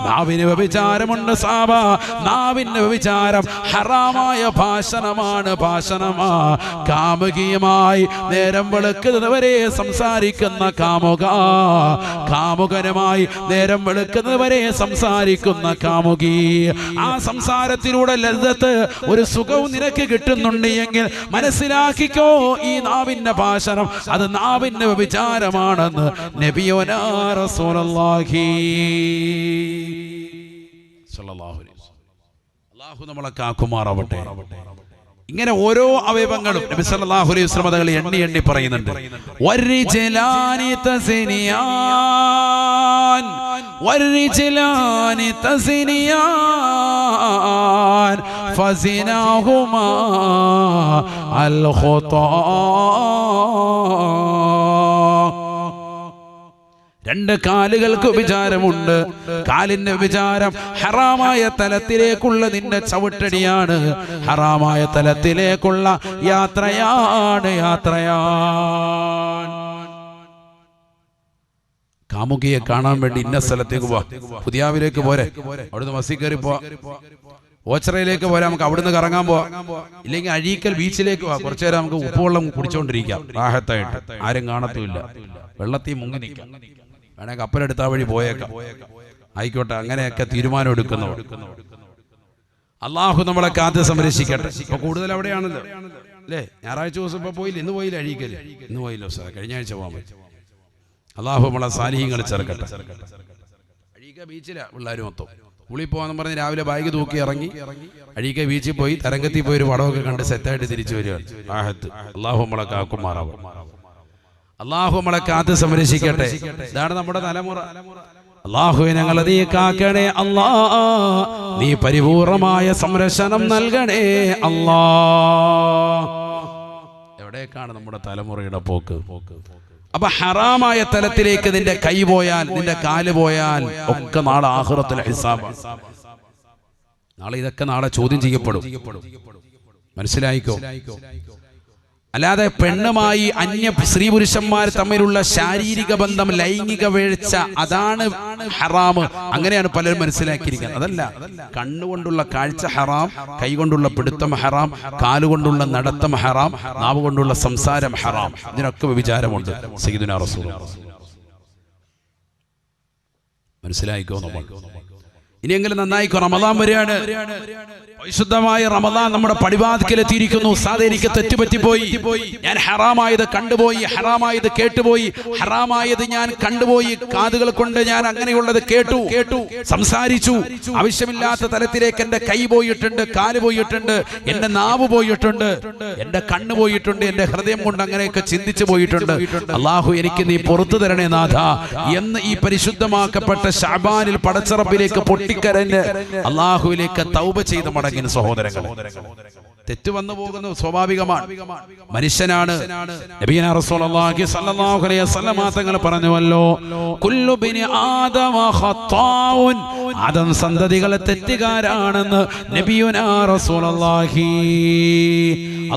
നാവിന് വ്യഭിചാരം. നാവിന്റെ ഹറാമായ ഭാഷണമാണ്. കാമുകിയുമായി നേരം വെളുക്കുന്നതുവരെ സംസാരിക്കുന്ന കാമുകനുമായി നേരം വെളുക്കുന്നതുവരെ സംസാരിക്കുന്ന കാമുകി. ആ സംസാരത്തിലൂടെ ലദ്ദത്ത്, ഒരു സുഖവും നിനക്ക് കിട്ടുന്നുണ്ട് എങ്കിൽ മനസ്സിലാക്കിക്കോ, ഈ നാവിന്റെ ഭാഷണം അത് നാവിന്റെ വ്യഭിചാരമാണെന്ന് നബിയുനാ റസൂലുള്ളാഹി സ്വല്ലല്ലാഹു അലൈഹി വസല്ലം. അല്ലാഹു നമ്മളെ കാക്കുമാറാവട്ടെ. ഇങ്ങനെ ഓരോ അവയവങ്ങളും നബി സല്ലല്ലാഹു അലൈഹി വസല്ലം തങ്ങൾ എണ്ണി പറയുന്നുണ്ട്. വരിജലാനി തസ്നിയാൻ ഫസിനാഹുമാ അൽ ഖുതാ. രണ്ട് കാലുകൾക്ക് വിചാരമുണ്ട്. കാലിന്റെ വിചാരം ഹറാമായ തലത്തിലേക്കുള്ള നിന്റെ ചവിട്ടടിയാണ്, ഹറാമായ തലത്തിലേക്കുള്ള യാത്രയാണ്. കാമുകിയെ കാണാൻ വേണ്ടി ഇന്ന സ്ഥലത്തേക്ക് പോവാ, പുതിയാവിലേക്ക് പോരെ, അവിടുന്ന് ബസ്സിൽ കയറി പോവാ. ഓച്ചറയിലേക്ക് പോരാ, നമുക്ക് അവിടുന്ന് കറങ്ങാൻ പോവാം. ഇല്ലെങ്കിൽ അഴീക്കൽ ബീച്ചിലേക്ക് പോവാം, കുറച്ചു നേരം നമുക്ക് ഉപ്പുവെള്ളം കുടിച്ചോണ്ടിരിക്കാം റാഹത്തായിട്ട്, ആരും കാണത്തുമില്ല, വെള്ളത്തിൽ മുങ്ങി നിൽക്കാം, വേണമെങ്കിൽ കപ്പലെടുത്താ വഴി പോയേക്കാം. ആയിക്കോട്ടെ, അങ്ങനെയൊക്കെ തീരുമാനം എടുക്കുന്നവർ. അള്ളാഹു നമ്മളെ കാത്ത് സംരക്ഷിക്കട്ടെ. ഇപ്പൊ കൂടുതൽ അവിടെയാണല്ലോ അല്ലേ? ഞായറാഴ്ച ദിവസം ഇപ്പൊ പോയില്ല, ഇന്ന് പോയില്ല അഴീക്കല്, ഇന്ന് പോയില്ലോ സാർ, കഴിഞ്ഞ ആഴ്ച പോകാൻ പറ്റും. അള്ളാഹു നമ്മളെ സാലിഹ്യങ്ങൾ ചേർക്കട്ടെ. അഴീക്ക ബീച്ചിലാ പിള്ളേർ മൊത്തം പുളി പോകാന്ന് പറഞ്ഞ് രാവിലെ ബാഗ് തൂക്കി ഇറങ്ങി അഴീക്ക ബീച്ചിൽ പോയി തരംഗത്തിൽ പോയി ഒരു പടമൊക്കെ കണ്ട് സെറ്റായിട്ട് തിരിച്ചു വരികയാണ്. അള്ളാഹു നമ്മളെ കാക്കുമാറാവും. അള്ളാഹു നമ്മളെ കാത്ത് സംരക്ഷിക്കട്ടെ. ഇതാണ് നമ്മുടെ തലമുറ. അള്ളാഹുവെ ഞങ്ങളെ നീ കാക്കണേ അല്ലാ, നീ പരിപൂർണമായ സംരക്ഷണം നൽകണേ അല്ലാ. എവിടേക്കാണ് നമ്മുടെ തലമുറയുടെ പോക്ക്? അപ്പൊ ഹറാമായ തലത്തിലേക്ക് നിന്റെ കൈ പോയാൽ, നിന്റെ കാല് പോയാൽ ഒക്കെ നാളെ ആഖിറത്തുൽ ഹിസാബ്. നാളെ ഇതൊക്കെ നാളെ ചോദ്യം ചെയ്യപ്പെടും, മനസ്സിലായിക്കോ? അല്ലാതെ പെണ്ണുമായി അന്യ സ്ത്രീ പുരുഷന്മാർ തമ്മിലുള്ള ശാരീരിക ബന്ധം, ലൈംഗിക വീഴ്ച, അതാണ് ഹറാം. അങ്ങനെയാണ് പലരും മനസ്സിലാക്കിയിരിക്കുന്നത്. അതല്ല, കണ്ണുകൊണ്ടുള്ള കാഴ്ച ഹറാം, കൈകൊണ്ടുള്ള പിടുത്തം ഹറാം, കാലുകൊണ്ടുള്ള നടത്തം ഹറാം, നാവ് കൊണ്ടുള്ള സംസാരം ഹറാം. ഇതിനൊക്കെ വ്യഭിചാരമുണ്ട്. സയ്യിദുനാ റസൂൽ മനസ്സിലായിക്കോ? നമ്മൾ ഇനിയെങ്കിലും നന്നായിക്കോ, റമദാൻ വരികയാണ്. വിശുദ്ധമായ റമദാൻ നമ്മുടെ പടിവാതിക്കലെത്തിയിരിക്കുന്നു. സാധേ എനിക്ക് തെറ്റുപറ്റിപ്പോയി, ഞാൻ ഹറാമായത് കണ്ടുപോയി, ഹറാമായത് കേട്ടുപോയി, ഹറാമായത് ഞാൻ കണ്ടുപോയി, കാതുകൾ കൊണ്ട് ഞാൻ അങ്ങനെയുള്ളത് കേട്ടു സംസാരിച്ചു. ആവശ്യമില്ലാത്ത തലത്തിലേക്ക് എന്റെ കൈ പോയിട്ടുണ്ട്, കാല് പോയിട്ടുണ്ട്, എന്റെ നാവ് പോയിട്ടുണ്ട്, എന്റെ കണ്ണ് പോയിട്ടുണ്ട്, എന്റെ ഹൃദയം കൊണ്ട് അങ്ങനെയൊക്കെ ചിന്തിച്ചു പോയിട്ടുണ്ട്. അള്ളാഹു എനിക്ക് നീ പുറത്തു തരണേ നാഥ എന്ന് ഈ പരിശുദ്ധമാക്കപ്പെട്ട ശഅബാനിൽ പടച്ചറബിലേക്ക് പൊട്ടിക്കരഞ്ഞ് അള്ളാഹുവിലേക്ക് തൗബ ചെയ്ത് മടങ്ങി. സഹോദരങ്ങളെ, തെറ്റ് വന്നു പോകുന്നത് സ്വാഭാവികമാണ്, മനുഷ്യനാണ്. നബിയനാ റസൂലുള്ളാഹി സ്വല്ലല്ലാഹു അലൈഹി വസല്ലം തങ്ങൾ പറഞ്ഞുവല്ലോ, കുല്ലു ബിനി ആദമ ഖത്താഉൻ, ആദം സന്തതികൾ തെറ്റുകാരാണെന്ന് നബിയുനാ റസൂലുള്ളാഹി.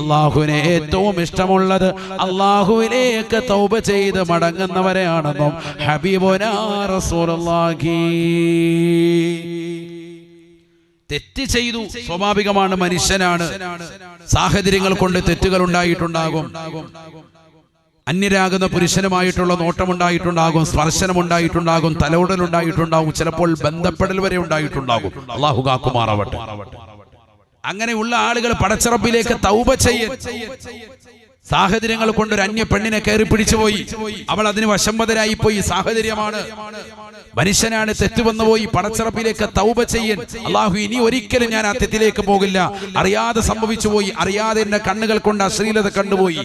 അല്ലാഹുവിനെ ഏറ്റവും ഇഷ്ടമുള്ളത് അല്ലാഹുവിലേക്ക് തൗബ ചെയ്ത് മടങ്ങുന്നവരെയാണെന്നും ഹബീബുനാ റസൂലുള്ളാഹി. തെറ്റ് ചെയ്തു, സ്വാഭാവികമാണ്, മനുഷ്യനാണ്. സാഹചര്യങ്ങൾ കൊണ്ട് തെറ്റുകൾ ഉണ്ടായിട്ടുണ്ടാകും. അന്യരാകുന്ന പുരുഷനുമായിട്ടുള്ള നോട്ടമുണ്ടായിട്ടുണ്ടാകും, സ്പർശനമുണ്ടായിട്ടുണ്ടാകും, തലോടലുണ്ടായിട്ടുണ്ടാകും, ചിലപ്പോൾ ബന്ധപ്പെടൽ വരെ ഉണ്ടായിട്ടുണ്ടാകും. അല്ലാഹു കാക്കുമാറാവട്ടെ. അങ്ങനെയുള്ള ആളുകൾ പടച്ചറബിലേക്ക് തൗബ ചെയ്യും. സാഹചര്യങ്ങൾ കൊണ്ട് ഒരു അന്യ പെണ്ണിനെ കയറി പിടിച്ചുപോയി, അവൾ അതിന് വശംവദരായി പോയി. സാഹചര്യമാണ്, മനുഷ്യനാണ്, തെറ്റ് വന്നുപോയി. പടച്ചറബിലേക്ക് തൗബ ചെയ്യൻ. അള്ളാഹു ഇനി ഒരിക്കലും ഞാൻ ആ തെറ്റിലേക്ക് പോകില്ല, അറിയാതെ സംഭവിച്ചു പോയി, അറിയാതെ എന്റെ കണ്ണുകൾ കൊണ്ട് അശ്ലീലത കണ്ടുപോയി,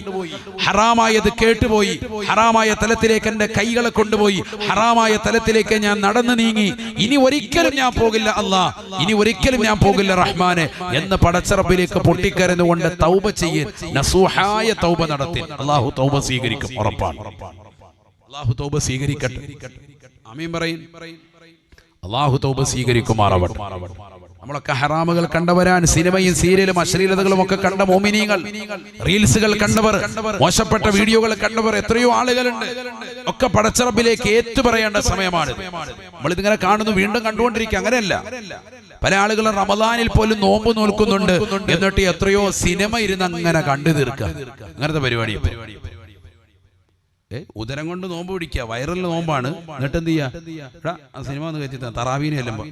ഹറാമായത് കേട്ടുപോയി, ഹറാമായ തലത്തിലേക്ക് എന്റെ കൈകളെ കൊണ്ടുപോയി, ഹറാമായ തലത്തിലേക്ക് ഞാൻ നടന്നു നീങ്ങി, ഇനി ഒരിക്കലും ഞാൻ പോകില്ല അല്ലാഹ്, ഇനി ഒരിക്കലും ഞാൻ പോകില്ല റഹ്മാനെ എന്ന് പടച്ചറബിലേക്ക് പൊട്ടിക്കരന്നുകൊണ്ട് തൗബ ചെയ്യൻ. നസൂഹായ തൗബ നടത്തി അള്ളാഹു തൗബ സ്വീകരിക്കും, ഉറപ്പാണ്. അള്ളാഹു തൗബ സ്വീകരിക്കട്ടെ. ആമീൻ പറയും. അല്ലാഹു തൗബ സ്വീകരിക്കുമാറാവട്ടെ. നമ്മളൊക്കെ ഹറാമുകൾ കണ്ടവരാണ്. സിനിമയും സീരിയലും അശ്ലീലതകളും ഒക്കെ കണ്ട മോമിനീങ്ങൾ, റീൽസുകൾ കണ്ടവർ, മോശപ്പെട്ട വീഡിയോകൾ കണ്ടവർ എത്രയോ ആളുകളുണ്ട്. ഒക്കെ പടച്ചറബിലേക്ക് ഏറ്റുപറയേണ്ട സമയമാണ്. നമ്മളിതിങ്ങനെ കാണുന്നു, വീണ്ടും കണ്ടുകൊണ്ടിരിക്കുക. അങ്ങനെയല്ല, പല ആളുകളും റമദാനിൽ പോലും നോമ്പ് നോൽക്കുന്നുണ്ട്, എന്നിട്ട് എത്രയോ സിനിമ ഇരുന്ന് അങ്ങനെ കണ്ടു തീർക്കുക. അങ്ങനത്തെ പരിപാടി. ഉദരം കൊണ്ട് നോമ്പ് പിടിക്കുക, വൈറലിന് നോമ്പാണ്. എന്നിട്ട് എന്ത് ചെയ്യാ, സിനിമ ഒന്ന് കയറ്റി തറാവീനെ അല്ലുമ്പോ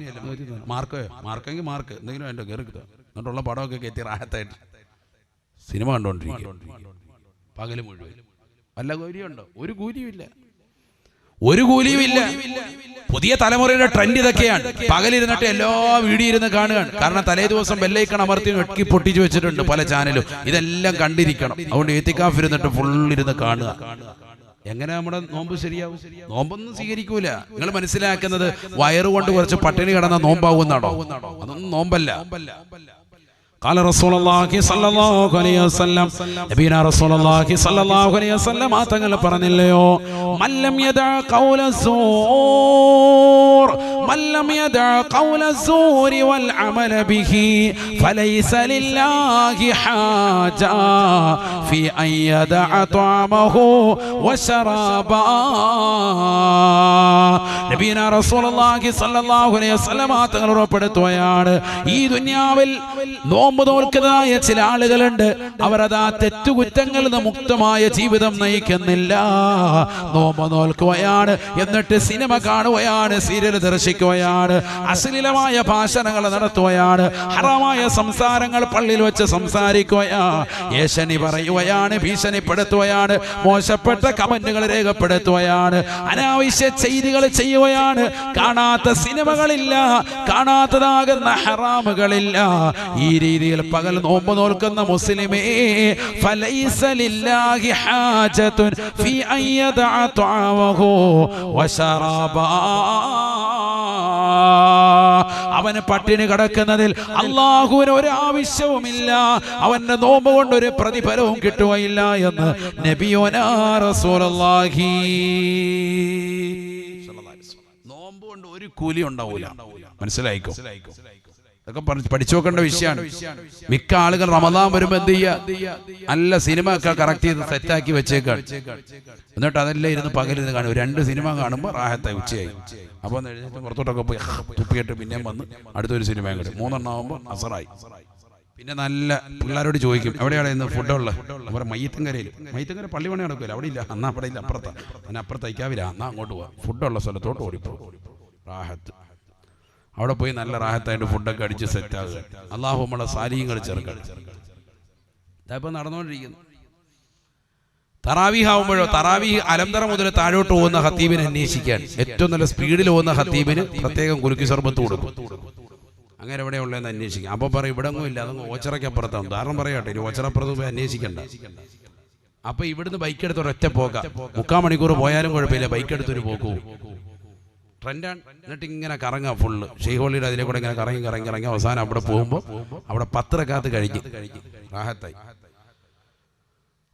മാർക്കെങ്കിൽ മാർക്ക് എന്തെങ്കിലും അതിന്റെ കയറി എന്നിട്ടുള്ള പടമൊക്കെ കയറ്റി റാഹത്തായിട്ട് സിനിമ കണ്ടോണ്ടിരിക്കുക പകല് മുഴുവൻ. വല്ല കൂലിയുണ്ടോ? ഒരു കൂലിയുമില്ല, ഒരു കൂലിയുമില്ല. പുതിയ തലമുറയുടെ ട്രെൻഡ് ഇതൊക്കെയാണ്. പകലിരുന്നിട്ട് എല്ലാ വീഡിയോ ഇരുന്ന് കാണുകയാണ്. കാരണം തലേ ദിവസം ബെല്ലൈക്കൺ അമർത്തി വെട്ടി പൊട്ടിച്ചു വെച്ചിട്ടുണ്ട് പല ചാനലും. ഇതെല്ലാം കണ്ടിരിക്കണം. അതുകൊണ്ട് ഏത്തിക്കാഫ് ഇരുന്നിട്ട് ഫുള്ളിരുന്ന് കാണുക. എങ്ങനെ നമ്മുടെ നോമ്പ് ശരിയാവും? നോമ്പൊന്നും സ്വീകരിക്കൂല. നിങ്ങൾ മനസ്സിലാക്കുന്നത് വയറുകൊണ്ട് കുറച്ച് പട്ടിണി കിടന്ന നോമ്പാവുന്നാണോ? അതൊന്നും നോമ്പല്ല. قال رسول الله صلى الله عليه وسلم നബിന റസൂലുള്ളാഹി സ്വല്ലല്ലാഹു അലൈഹി വസല്ലം തങ്ങൾ പറഞ്ഞില്ലയോ, മല്ലം യദഅ ഖൗല സൂർ മല്ലം യദഅ ഖൗല സൂരി വൽ അമല ബിഹി ഫലൈസ ലില്ലാഹി ഹാജ ഫി അൻ യദഅ തഅമഹു വശറാബാ. നബിന റസൂലുള്ളാഹി സ്വല്ലല്ലാഹു അലൈഹി വസല്ലം തങ്ങൾ ഉറപ്പെടുത്തുകയാണ്, ഈ ദുനിയാവിൽ നോമ്പ് നോൽക്കുന്നതായ ചില ആളുകളുണ്ട്. അവരതാ തെറ്റുകുറ്റങ്ങളിൽ നിന്ന് മുക്തമായ ജീവിതം നയിക്കുന്നില്ല. നോമ്പ് നോൽക്കുകയാണ്, എന്നിട്ട് സിനിമ കാണുകയാണ്, സീരിയൽ ദർശിക്കുകയാണ്, അശ്ലീലമായ ഭാഷണങ്ങൾ നടത്തുകയാണ്, ഹറാമായ സംസാരങ്ങൾ പള്ളിയിൽ വെച്ച് സംസാരിക്കുകയാണ്, ഏഷണി പറയുകയാണ്, ഭീഷണിപ്പെടുത്തുകയാണ്, മോശപ്പെട്ട കമന്റുകൾ രേഖപ്പെടുത്തുകയാണ്, അനാവശ്യ ചെയ്തികൾ ചെയ്യുകയാണ്. കാണാത്ത സിനിമകളില്ല, കാണാത്തതാകുന്ന ഹറാമുകളില്ല. ഈ രീതിയിൽ പകൽ നോമ്പ് നോൽക്കുന്ന മുസ്ലിമേ, ഫലൈസ ലില്ലാഹി ഹാജത്തുൻ ഫീ അൻ യദഅ തഅമഹു വശറാബാ. അവന് പട്ടിണി കിടക്കുന്നതിൽ അല്ലാഹുവിന് ഒരു ആവശ്യവുമില്ല. അവന്റെ നോമ്പ് കൊണ്ട് ഒരു പ്രതിഫലവും കിട്ടുകയില്ല എന്ന് നബിയുനാ റസൂലുള്ളാഹി. നോമ്പ് കൊണ്ട് ഒരു കൂലി ഉണ്ടാവൂല. മനസ്സിലായിക്കോ? ഇതൊക്കെ പഠിച്ചു നോക്കേണ്ട വിഷയമാണ്. മിക്ക ആളുകൾ റമദാൻ വരുമ്പോ എന്ത് ചെയ്യാ, നല്ല സിനിമ ഒക്കെ കറക്റ്റ് ചെയ്ത് സെറ്റാക്കി വെച്ചേക്കാണ്. എന്നിട്ട് അതെല്ലാം ഇരുന്ന് പകലിരുന്ന് കാണും. 2 സിനിമ കാണുമ്പോൾ റാഹത്തായി ഉച്ചയായി. അപ്പൊ പുറത്തോട്ടൊക്കെ പോയി തുപ്പിയിട്ട് പിന്നെ വന്ന് അടുത്തൊരു സിനിമ കൂടെ 3 എണ്ണം ആകുമ്പോൾ അസറായി. പിന്നെ നല്ല പിള്ളേരോട് ചോദിക്കും, എവിടെയാണ് ഇന്ന് ഫുഡുള്ള? അവരെ മയ്യത്തുങ്കരയിൽ. മയ്യത്തുങ്കര പള്ളി പണി നടക്കില്ല, അവിടെ ഇല്ല. എന്നാ അവിടെ ഇല്ല, അപ്പുറത്താ. അപ്പുറത്ത് അയക്കാവില്ല. എന്നാ അങ്ങോട്ട് പോവാ, ഫുഡുള്ള സ്ഥലത്തോട്ട് ഓടിപ്പോ റാഹത്ത്. അവിടെ പോയി നല്ല റാഹത്തായിട്ട് ഫുഡൊക്കെ അടിച്ച് സെറ്റാകുക. അള്ളാഹു നമ്മളെ സാലിഹ്യങ്ങൾ ചേർക്കണം. ഇതായിപ്പോൾ നടന്നുകൊണ്ടിരിക്കുന്നു. തറാവീഹ് ആവുമ്പോഴോ, തറാവീഹ് അലംതറ മുതൽ താഴോട്ട് പോകുന്ന ഖത്തീബിനെ അന്വേഷിക്കാൻ, ഏറ്റവും നല്ല സ്പീഡിൽ പോകുന്ന ഖത്തീബിന് പ്രത്യേകം കുലുക്കി സർബത്ത് കൊടുക്കും. അങ്ങനെ എവിടെയുള്ളതെന്ന് അന്വേഷിക്കാം. അപ്പോൾ പറയും ഇവിടെ ഒന്നും ഇല്ല, അതങ്ങ് ഓച്ചറയ്ക്കപ്പുറത്താണ്. ഉദാഹരണം പറയാട്ടെ, ഇനി ഓച്ചറപ്പുറത്ത് പോയി അന്വേഷിക്കണ്ട. അപ്പോൾ ഇവിടുന്ന് ബൈക്ക് എടുത്ത് ഒരൊറ്റ പോകാം, 3/4 മണിക്കൂർ പോയാലും കുഴപ്പമില്ല, ബൈക്ക് എടുത്തൊരു പോക്കൂ ട്രെൻഡാണ്. എന്നിട്ട് ഇങ്ങനെ കറങ്ങാം ഫുള്ള് ഷെയ്ഖോളിയുടെ അതിലെ കൂടെ ഇങ്ങനെ കറങ്ങി അവസാനം അവിടെ പോകുമ്പോൾ അവിടെ 10 റക്അത്ത് കഴിഞ്ഞ് റാഹത്തായി.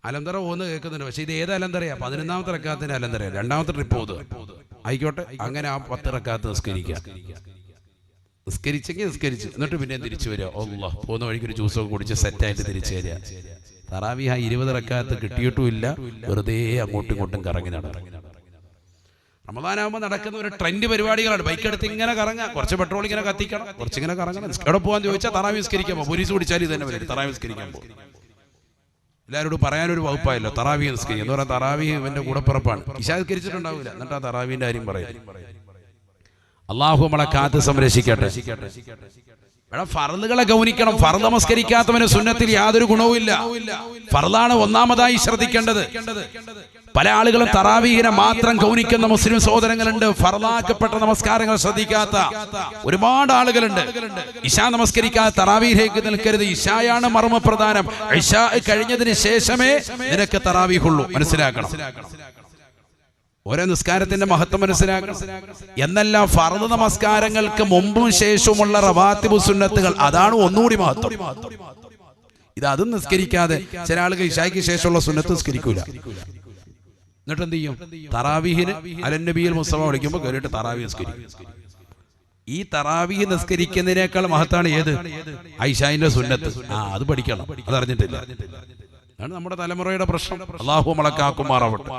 അലന്തറ പോകുന്നത് കേൾക്കുന്നുണ്ട്. പക്ഷേ ഇത് ഏത് അലന്തറയാ? 11ാമത്തെ റക്അത്തിന്റെ അലന്തറയാണ്. 2ാമത്തെ ട്രിപ്പ് പോകുന്നത് ആയിക്കോട്ടെ. അങ്ങനെ ആ 10 റക്അത്ത് നിസ്കരിച്ചെങ്കിൽ നിസ്കരിച്ച്, എന്നിട്ട് പിന്നെ തിരിച്ചു വരിക. അല്ലാഹ് പോകുന്ന വഴിക്ക് ഒരു ജ്യൂസൊക്കെ കുടിച്ച് സെറ്റായിട്ട് തിരിച്ചു വരിക. തറാവീഹ് 20 റക്അത്ത് കിട്ടിയിട്ടുമില്ല, വെറുതെ അങ്ങോട്ടും ഇങ്ങോട്ടും കറങ്ങി നടക്കും. റമദാനാകുമ്പോൾ നടക്കുന്ന ഒരു ട്രെൻഡ് പരിപാടികളാണ്. ബൈക്ക് എടുത്ത് ഇങ്ങനെ കറങ്ങാം, കുറച്ച് പെട്രോൾ ഇങ്ങനെ കത്തിക്കണം, കുറച്ചിങ്ങനെ കറങ്ങണം. എവിടെ പോകാൻ ചോദിച്ചാൽ തറാവീഹ് നിസ്കരിക്കാൻ പോകും. പോലീസ് പിടിച്ചാൽ ഇത് തന്നെ വരും, തറാവീഹ് നിസ്കരിക്കാൻ പോകും. എല്ലാവരോടും പറയാനൊരു വകുപ്പായല്ലോ, തറാവീഹ് നിസ്കരിക്കുക എന്ന് പറഞ്ഞാൽ തറാവീഹ് ഇവന്റെ കൂടപ്പിറപ്പാണ്. ഇശാ നിസ്കരിച്ചിട്ടുണ്ടാവില്ല, എന്നിട്ട് ആ തറാവീഹിന്റെ കാര്യം പറയും. അള്ളാഹു നമ്മളെ കാത്ത് സംരക്ഷിക്കട്ടെ. ഇവിടെ ഫർളുകളെ ഗൗനിക്കണം. ഫർള് നമസ്കരിക്കാത്തവന് സുന്നത്തിൽ യാതൊരു ഗുണവുമില്ല. ഫർളാണ് ഒന്നാമതായി ശ്രദ്ധിക്കേണ്ടത്. പല ആളുകളും തറാവീഹിനെ മാത്രം ഗൗനിക്കുന്ന മുസ്ലിം സഹോദരങ്ങളുണ്ട്. ഫർളാക്കപ്പെട്ട നമസ്കാരങ്ങൾ ശ്രദ്ധിക്കാത്ത ഒരുപാട് ആളുകളുണ്ട്. ഇശാ നമസ്കരിക്കാതെ തറാവീഹിലേക്ക് നിൽക്കരുത്. ഇശായാണ് മർമ്മപ്രധാനം. ഇശാ കഴിഞ്ഞതിന് ശേഷമേ നിനക്ക് തറാവീഹുള്ളൂ. മനസ്സിലാക്കണം. ഓരോ നിസ്കാരത്തിന്റെ മഹത്വം മനസ്സിലാക്കണം. എന്നല്ല, ഫർദ് നമസ്കാരങ്ങൾക്ക് മുമ്പും ശേഷവുമുള്ള റവാത്തിബു സുന്നത്തുകൾ, അതാണ് ഒന്നുകൂടി മഹത്വം. അതും നിസ്കരിക്കാതെ ചില ആളുകൾ ഇശായ്ക്ക് ശേഷമുള്ള സുന്നത്ത് നിസ്കരിക്കൂല. എന്നിട്ട് എന്ത് ചെയ്യും? തറാവീഹിന് അലന്നബിയിൽ മുസ്തഫ വിളിക്കുമ്പോൾ കയറിയിട്ട് തറാവീഹ് നിസ്കരിക്കും. ഈ തറാവീഹ് നിസ്കരിക്കുന്നതിനേക്കാൾ മഹത്താണ് ഏത്? ഇശായിന്റെ സുന്നത്ത്. അത് പഠിക്കണം. അതറിഞ്ഞിട്ടില്ല. അതാണ് നമ്മുടെ തലമുറയുടെ പ്രശ്നം. അല്ലാഹു നമ്മളെ കാക്കുമാറാവട്ടെ.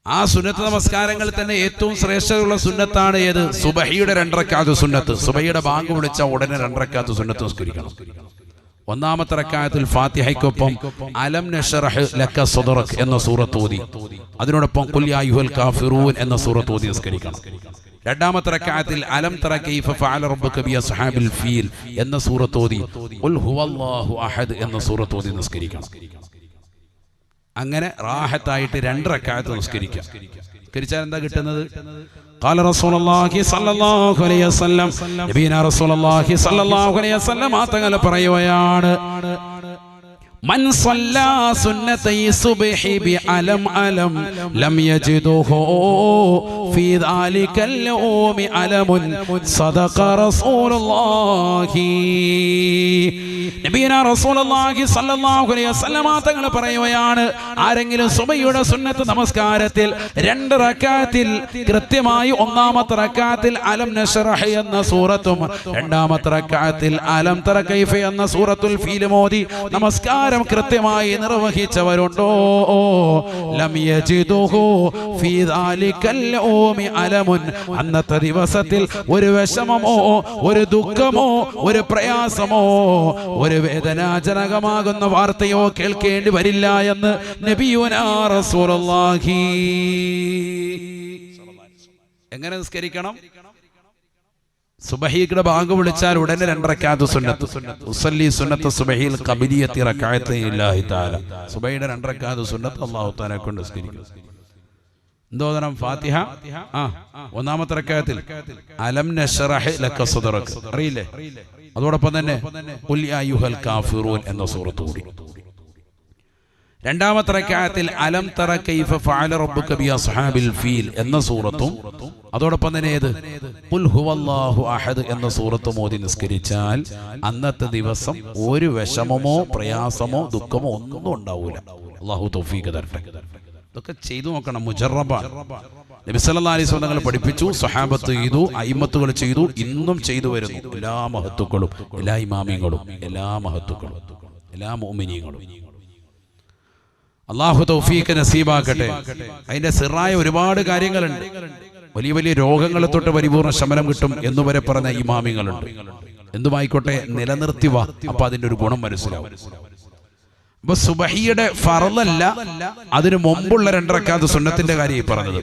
ആ സുന്നത്ത് നമസ്കാരങ്ങളിൽ തന്നെ ഏറ്റവും ശ്രേഷ്ഠതയുള്ള സുന്നത്താണ് ഏത്? സുബഹിയുടെ 2 റക്അത്ത് സുന്നത്ത്. സുബഹിയുടെ ബാങ്ക് വിളിച്ച ഉടനെ 2 റക്അത്ത് സുന്നത്ത് നിസ്കരിക്കണം. 1ാമത്തെ റക്അത്തിൽ ഫാത്തിഹയ്ക്കൊപ്പം അലം നശ്റഹ് ലക സദ്റക് എന്ന സൂറത്ത് ഓതി, അതിനോടൊപ്പം ഖുൽ യാ അയ്യുഹൽ കാഫിറൂൻ എന്ന സൂറത്ത് ഓതി നിസ്കരിക്കണം. 2ാമത്തെ റക്അത്തിൽ അലം തറ കൈഫ ഫഅല റബ്ബുക ബി അസ്ഹാബിൽ ഫീൽ എന്ന സൂറത്ത് ഓതി ഖുൽ ഹുവല്ലാഹു അഹദ് എന്ന സൂറത്ത് ഓതി നിസ്കരിക്കണം. അങ്ങനെ റാഹത്തായിട്ട് 2 റക്അത്ത് നിസ്കരിക്കുക. നിസ്കരിച്ചാൽ എന്താ കിട്ടുന്നത്? ഖാല റസൂലുള്ളാഹി സ്വല്ലല്ലാഹു അലൈഹി വസല്ലം, നബിയനാ റസൂലുള്ളാഹി സ്വല്ലല്ലാഹു അലൈഹി വസല്ലം തങ്ങൾ പറയുകയാണ്, മൻ സ്വല്ലാ സുന്നതൈ സുബ്ഹി ബി അലം അലം ലം യജിദുഹു ഫീ ദാലികൽ യൗമി അലമുൻ സദഖ റസൂലുള്ളാഹി. നബിയനാ റസൂലുള്ളാഹി സ്വല്ലല്ലാഹു അലൈഹി വസല്ലം തങ്ങൾ പറയുകയാണ്, ആരെങ്കിലും സുബഹിയുടെ സുന്നത്ത് നമസ്കാരത്തിൽ 2 റക്അത്തിൽ കൃത്യമായി 1ാമത്തെ റക്അത്തിൽ അലം നശ്റഹ് എന്ന സൂറത്തും 2ാമത്തെ റക്അത്തിൽ അലം തറ കൈഫ എന്ന സൂറത്തുൽ ഫീൽ മോദി നമസ്കാരം കൃത്യമായി നിർവഹിച്ചവരുണ്ടോ, ലം യജിദുഹു ഫീ ദാലികൽ യൗമി അലമുൻ, അന്നത്തെ ദിവസത്തിൽ ഒരു വിഷമമോ ഒരു ദുഃഖമോ ഒരു പ്രയാസമോ ഒരു വേദനാജനകമാകുന്ന വാർത്തയോ കേൾക്കേണ്ടി വരില്ല എന്ന് നബിയുനാ റസൂലുള്ളാഹി. എങ്ങനെ നിസ്കരിക്കണം? സുബഹിയുടെ ബാങ്ക് വിളിച്ചാൽ ഉടനെ 2 റക്അത്ത് സുന്നത്ത്. ഉസല്ലി സുന്നത്ത് സുബഹിൽ ഖബലിയത്തി റക്അത്തൈൻ ലില്ലാഹി തആല. സുബഹിയുടെ 2 റക്അത്ത് സുന്നത്ത് അല്ലാഹു തആല കൊണ്ട് നിസ്കരിക്കും. എന്തോദനം? ഫാത്തിഹ 1ാമത്തെ റക്അത്തിൽ അലം നശ്റഹ് ലക സദ്റക് അറിയില്ലേ? അതോടൊപ്പം തന്നെ ഖുൽ യാ അയ്യുഹൽ കാഫിറൂൻ എന്ന സൂറത്ത് കൂടി. 2ാമത്തെ റക്അത്തിൽ അലം തറ കൈഫ ഫഅല റബ്ബുക ബി അസ്ഹാബിൽ ഫീൽ എന്ന സൂറത്തും അതോടൊപ്പം തന്നെ ഏത്? ഖുൽ ഹുവല്ലാഹു അഹദ് എന്ന സൂറത്തും ഓതി നിസ്കരിച്ചാൽ അന്നത്തെ ദിവസം ഒരു വിഷമമോ പ്രയാസമോ ദുഃഖമോ ഒന്നും ഉണ്ടാവൂല. അല്ലാഹു തൗഫീഖ് തരട്ടെ. ഇതൊക്കെ ചെയ്തു നോക്കണം. മുജറബാണ്. നബി സല്ലല്ലാഹു അലൈഹി വസല്ലം തങ്ങൾ പഠിപ്പിച്ചു, സ്വഹാബത്ത് ചെയ്തു, അയിമ്മത്തുകൾ ചെയ്തു, ഇന്നും ചെയ്തു വരുന്നു. എല്ലാ മഹത്തുക്കളും, എല്ലാ ഇമാമിങ്ങളും, എല്ലാ മഹത്തുക്കളും, എല്ലാ മുഅ്മിനീങ്ങളും. അല്ലാഹു തൗഫീഖ് നസീബാക്കട്ടെ. അതിന്റെ സിറായ ഒരുപാട് കാര്യങ്ങളുണ്ട്. വലിയ വലിയ രോഗങ്ങളെ തൊട്ട് പരിപൂർണ്ണ ശമനം കിട്ടും എന്നുവരെ പറഞ്ഞ ഇമാമിങ്ങളുണ്ട്. എന്തുമായിക്കോട്ടെ, നിലനിർത്തി വാ. അപ്പൊ അതിന്റെ ഒരു ഗുണം മനസ്സിലാവും. അപ്പൊ സുബഹിയുടെ ഫർളല്ല, അതിനു മുമ്പുള്ള 2 റക്അത്ത് സുന്നത്തിന്റെ കാര്യം പറഞ്ഞത്.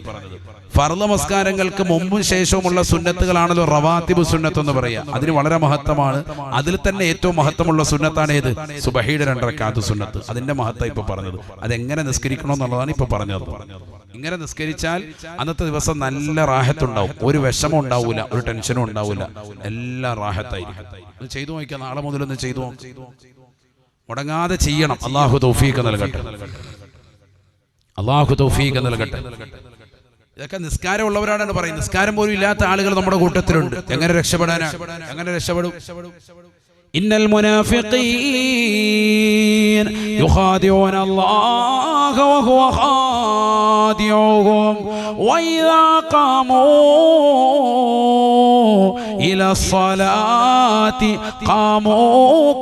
ഫർള് നമസ്കാരങ്ങൾക്ക് മുമ്പും ശേഷവുമുള്ള സുന്നത്തുകളാണല്ലോ റവാത്തിബ് സുന്നത്ത് എന്ന് പറയുക. അതിന് വളരെ മഹത്വമാണ്. അതിൽ തന്നെ ഏറ്റവും മഹത്വമുള്ള സുന്നത്താണ് ഏത്? സുബഹിയുടെ 2 റക്അത്ത് സുന്നത്ത്. അതിന്റെ മഹത്വം ഇപ്പൊ പറഞ്ഞത്. അതെങ്ങനെ നിസ്കരിക്കണം എന്നുള്ളതാണ് ഇപ്പൊ പറഞ്ഞത്. ഇങ്ങനെ നിസ്കരിച്ചാൽ അന്നത്തെ ദിവസം നല്ല റാഹത്തുണ്ടാവും. ഒരു വിഷമം ഉണ്ടാവൂല, ഒരു ടെൻഷനും ഉണ്ടാവൂല, എല്ലാം റാഹത്തായിരിക്കും. ചെയ്തു നോക്കിയാൽ നാളെ മുതലൊന്ന് ചെയ്തു മുടങ്ങാതെ ചെയ്യണം. അള്ളാഹു തൗഫീഖ് നൽകട്ടെ. അള്ളാഹു തൗഫീഖ് നൽകട്ടെ. ഇതൊക്കെ നിസ്കാരമുള്ളവരാണ് പറയുന്നത്. നിസ്കാരം പോലും ഇല്ലാത്ത ആളുകൾ നമ്മുടെ കൂട്ടത്തിലുണ്ട്. എങ്ങനെ രക്ഷപ്പെടാനാ? എങ്ങനെ രക്ഷപ്പെടും? ഇന്നൽ മുനാഫിഖീൻ യുഖാദിഊന അല്ലാഹ വഹുവ ഖാദിഊഹും വഇദാ ഖാമൂ ഇലാ സ്വലാത്തി ഖാമൂ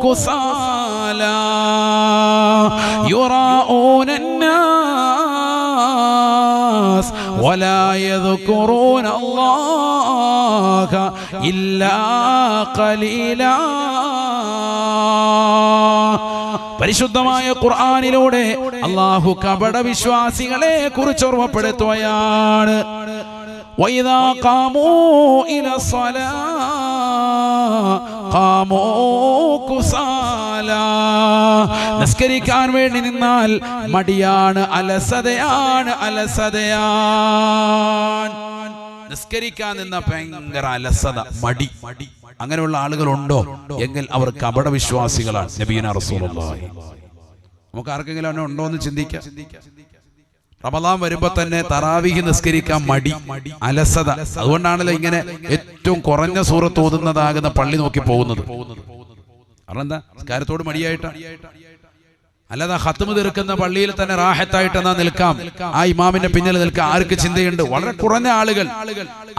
കുസാലാ യുറാഊന الناس ولا يذكرون الله إلا قليلا. പരിശുദ്ധമായ ഖുർആനിലൂടെ അല്ലാഹു കപട വിശ്വാസികളെ കുറിച്ച് ഓർമ്മപ്പെടുത്തുകയാണ്. വഇദാ ഖാമൂ ഇലാ സ്വലാ ഖാമൂ കുസാലാ. നിസ്കരിക്കാൻ വേണ്ടി നിന്നാൽ മടിയാണ്, അലസതയാണ്. നിസ്കരിക്കാൻ നിന്ന ഭയങ്കര അലസത, മടി. അങ്ങനെയുള്ള ആളുകളുണ്ടോ എങ്കിൽ അവർ കപട വിശ്വാസികളാണ്. നബിയുനാ റസൂലുള്ളാഹി. നമുക്ക് ആർക്കെങ്കിലും അങ്ങനെ ഉണ്ടോ എന്ന് ചിന്തിക്കാം. റമളാൻ വരുമ്പോ തന്നെ തറാവീഹ് നിസ്കരിക്കാൻ മടി, അലസത. അതുകൊണ്ടാണല്ലോ ഇങ്ങനെ ഏറ്റവും കുറഞ്ഞ സൂറത്ത് ഓതുന്നതാകുന്ന പള്ളി നോക്കി പോകുന്നത്. കാരണം എന്താ? നിസ്കാരത്തോട് മടിയായിട്ടാണ്. അല്ലാതെ ഖത്മ് തീർക്കുന്ന പള്ളിയിൽ തന്നെ റാഹത്തായിട്ടെന്നാ നിൽക്കാം, ആ ഇമാമിന്റെ പിന്നിൽ നിൽക്കാം. ആർക്ക് ചിന്തയുണ്ട്? വളരെ കുറഞ്ഞ ആളുകൾ.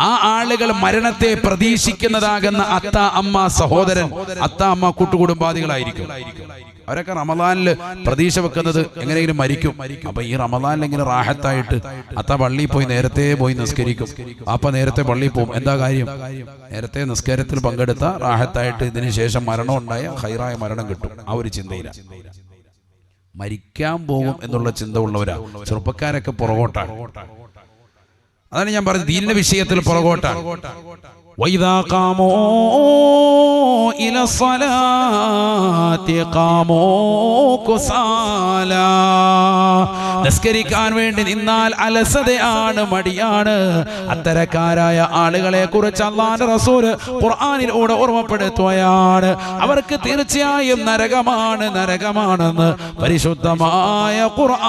ആ ആളുകൾ മരണത്തെ പ്രതീക്ഷിക്കുന്നതാകുന്ന അത്ത അമ്മ സഹോദരൻ, അത്ത അമ്മ കൂട്ടുകുടുംബാദികളായിരിക്കും. അവരൊക്കെ റമളാനിൽ പ്രതീക്ഷ വെക്കുന്നത് എങ്ങനെയെങ്കിലും മരിക്കും. അപ്പൊ ഈ റമളാനിൽ ഇങ്ങനെ റാഹത്തായിട്ട് അത്ത പള്ളിയിൽ പോയി നേരത്തെ പോയി നിസ്കരിക്കും. അപ്പ നേരത്തെ പള്ളിയിൽ പോകും. എന്താ കാര്യം? നേരത്തെ നിസ്കാരത്തിൽ പങ്കെടുത്ത റാഹത്തായിട്ട് ഇതിന് ശേഷം മരണം ഉണ്ടായ ഖൈറായ മരണം കിട്ടും. ആ ഒരു ചിന്തയില്ല. മരിക്കാൻ പോകും എന്നുള്ള ചിന്ത ഉള്ളവരാ ചെറുപ്പക്കാരൊക്കെ പുറകോട്ടാണ്. അതാണ് ഞാൻ പറഞ്ഞത്, ദീനിന്റെ വിഷയത്തിൽ പുറകോട്ടാണ്. വഇദാ ഖാമൂ ഇലാ സ്വലാത്തി ഖാമൂ കുസാലാ. നിസ്കരിക്കാൻ വേണ്ടി നിന്നാൽ അലസതയാണ്, മടിയാണ്. അത്തരക്കാരായ ആളുകളെ കുറിച്ച് അല്ലാഹുവിന്റെ റസൂൽ ഖുർആനിലൂടെ ഓർമ്മപ്പെടുത്തുകയാണ്. അവർക്ക് തീർച്ചയായും നരകമാണെന്ന് പരിശുദ്ധമായ ഖുർആൻ.